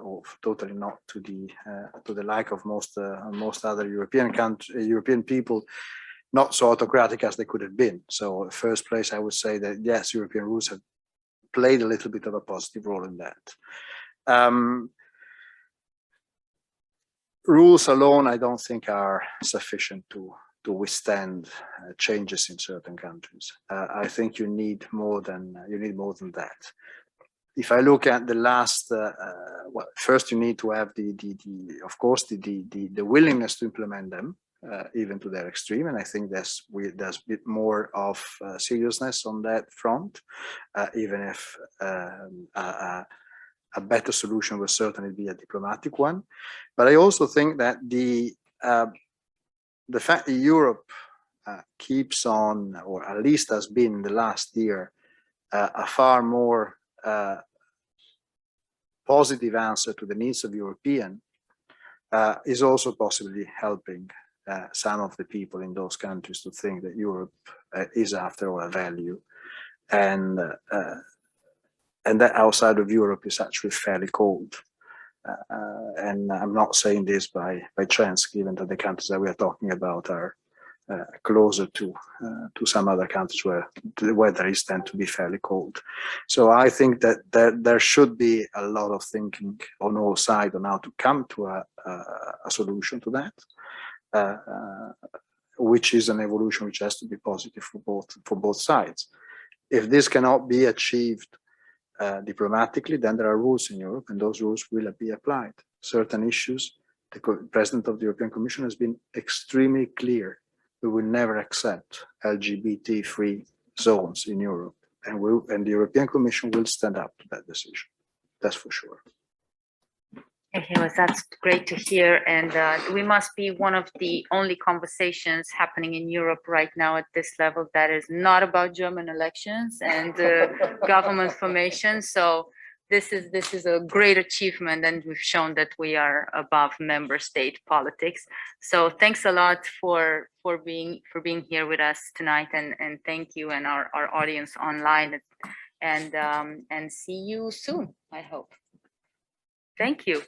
or totally not, to the like of most other European people, not so autocratic as they could have been. So, first place, I would say that yes, European rules have played a little bit of a positive role in that. Rules alone, I don't think, are sufficient to withstand changes in certain countries. I think you need more than that. If I look at the last, well, first you need to have of course the willingness to implement them, even to their extreme, and I think there's a bit more of seriousness on that front, even if a better solution will certainly be a diplomatic one. But I also think that the fact that Europe keeps on, or at least has been in the last year, a far more positive answer to the needs of European is also possibly helping some of the people in those countries to think that Europe is, after all, a value, and that outside of Europe is actually fairly cold. And I'm not saying this by chance, given that the countries that we are talking about are closer to some other countries where the weather is tend to be fairly cold. So I think that there should be a lot of thinking on all sides on how to come to a solution to that. which is an evolution which has to be positive for both sides. If this cannot be achieved diplomatically, then there are rules in Europe, and those rules will be applied. Certain issues, the President of the European Commission has been extremely clear. We will never accept LGBT-free zones in Europe, and the European Commission will stand up to that decision. That's for sure. Okay, that's great to hear. And we must be one of the only conversations happening in Europe right now at this level that is not about German elections and government formation. So this is a great achievement, and we've shown that we are above member state politics. So thanks a lot for being here with us tonight, and thank you and our audience online, and see you soon, I hope. Thank you.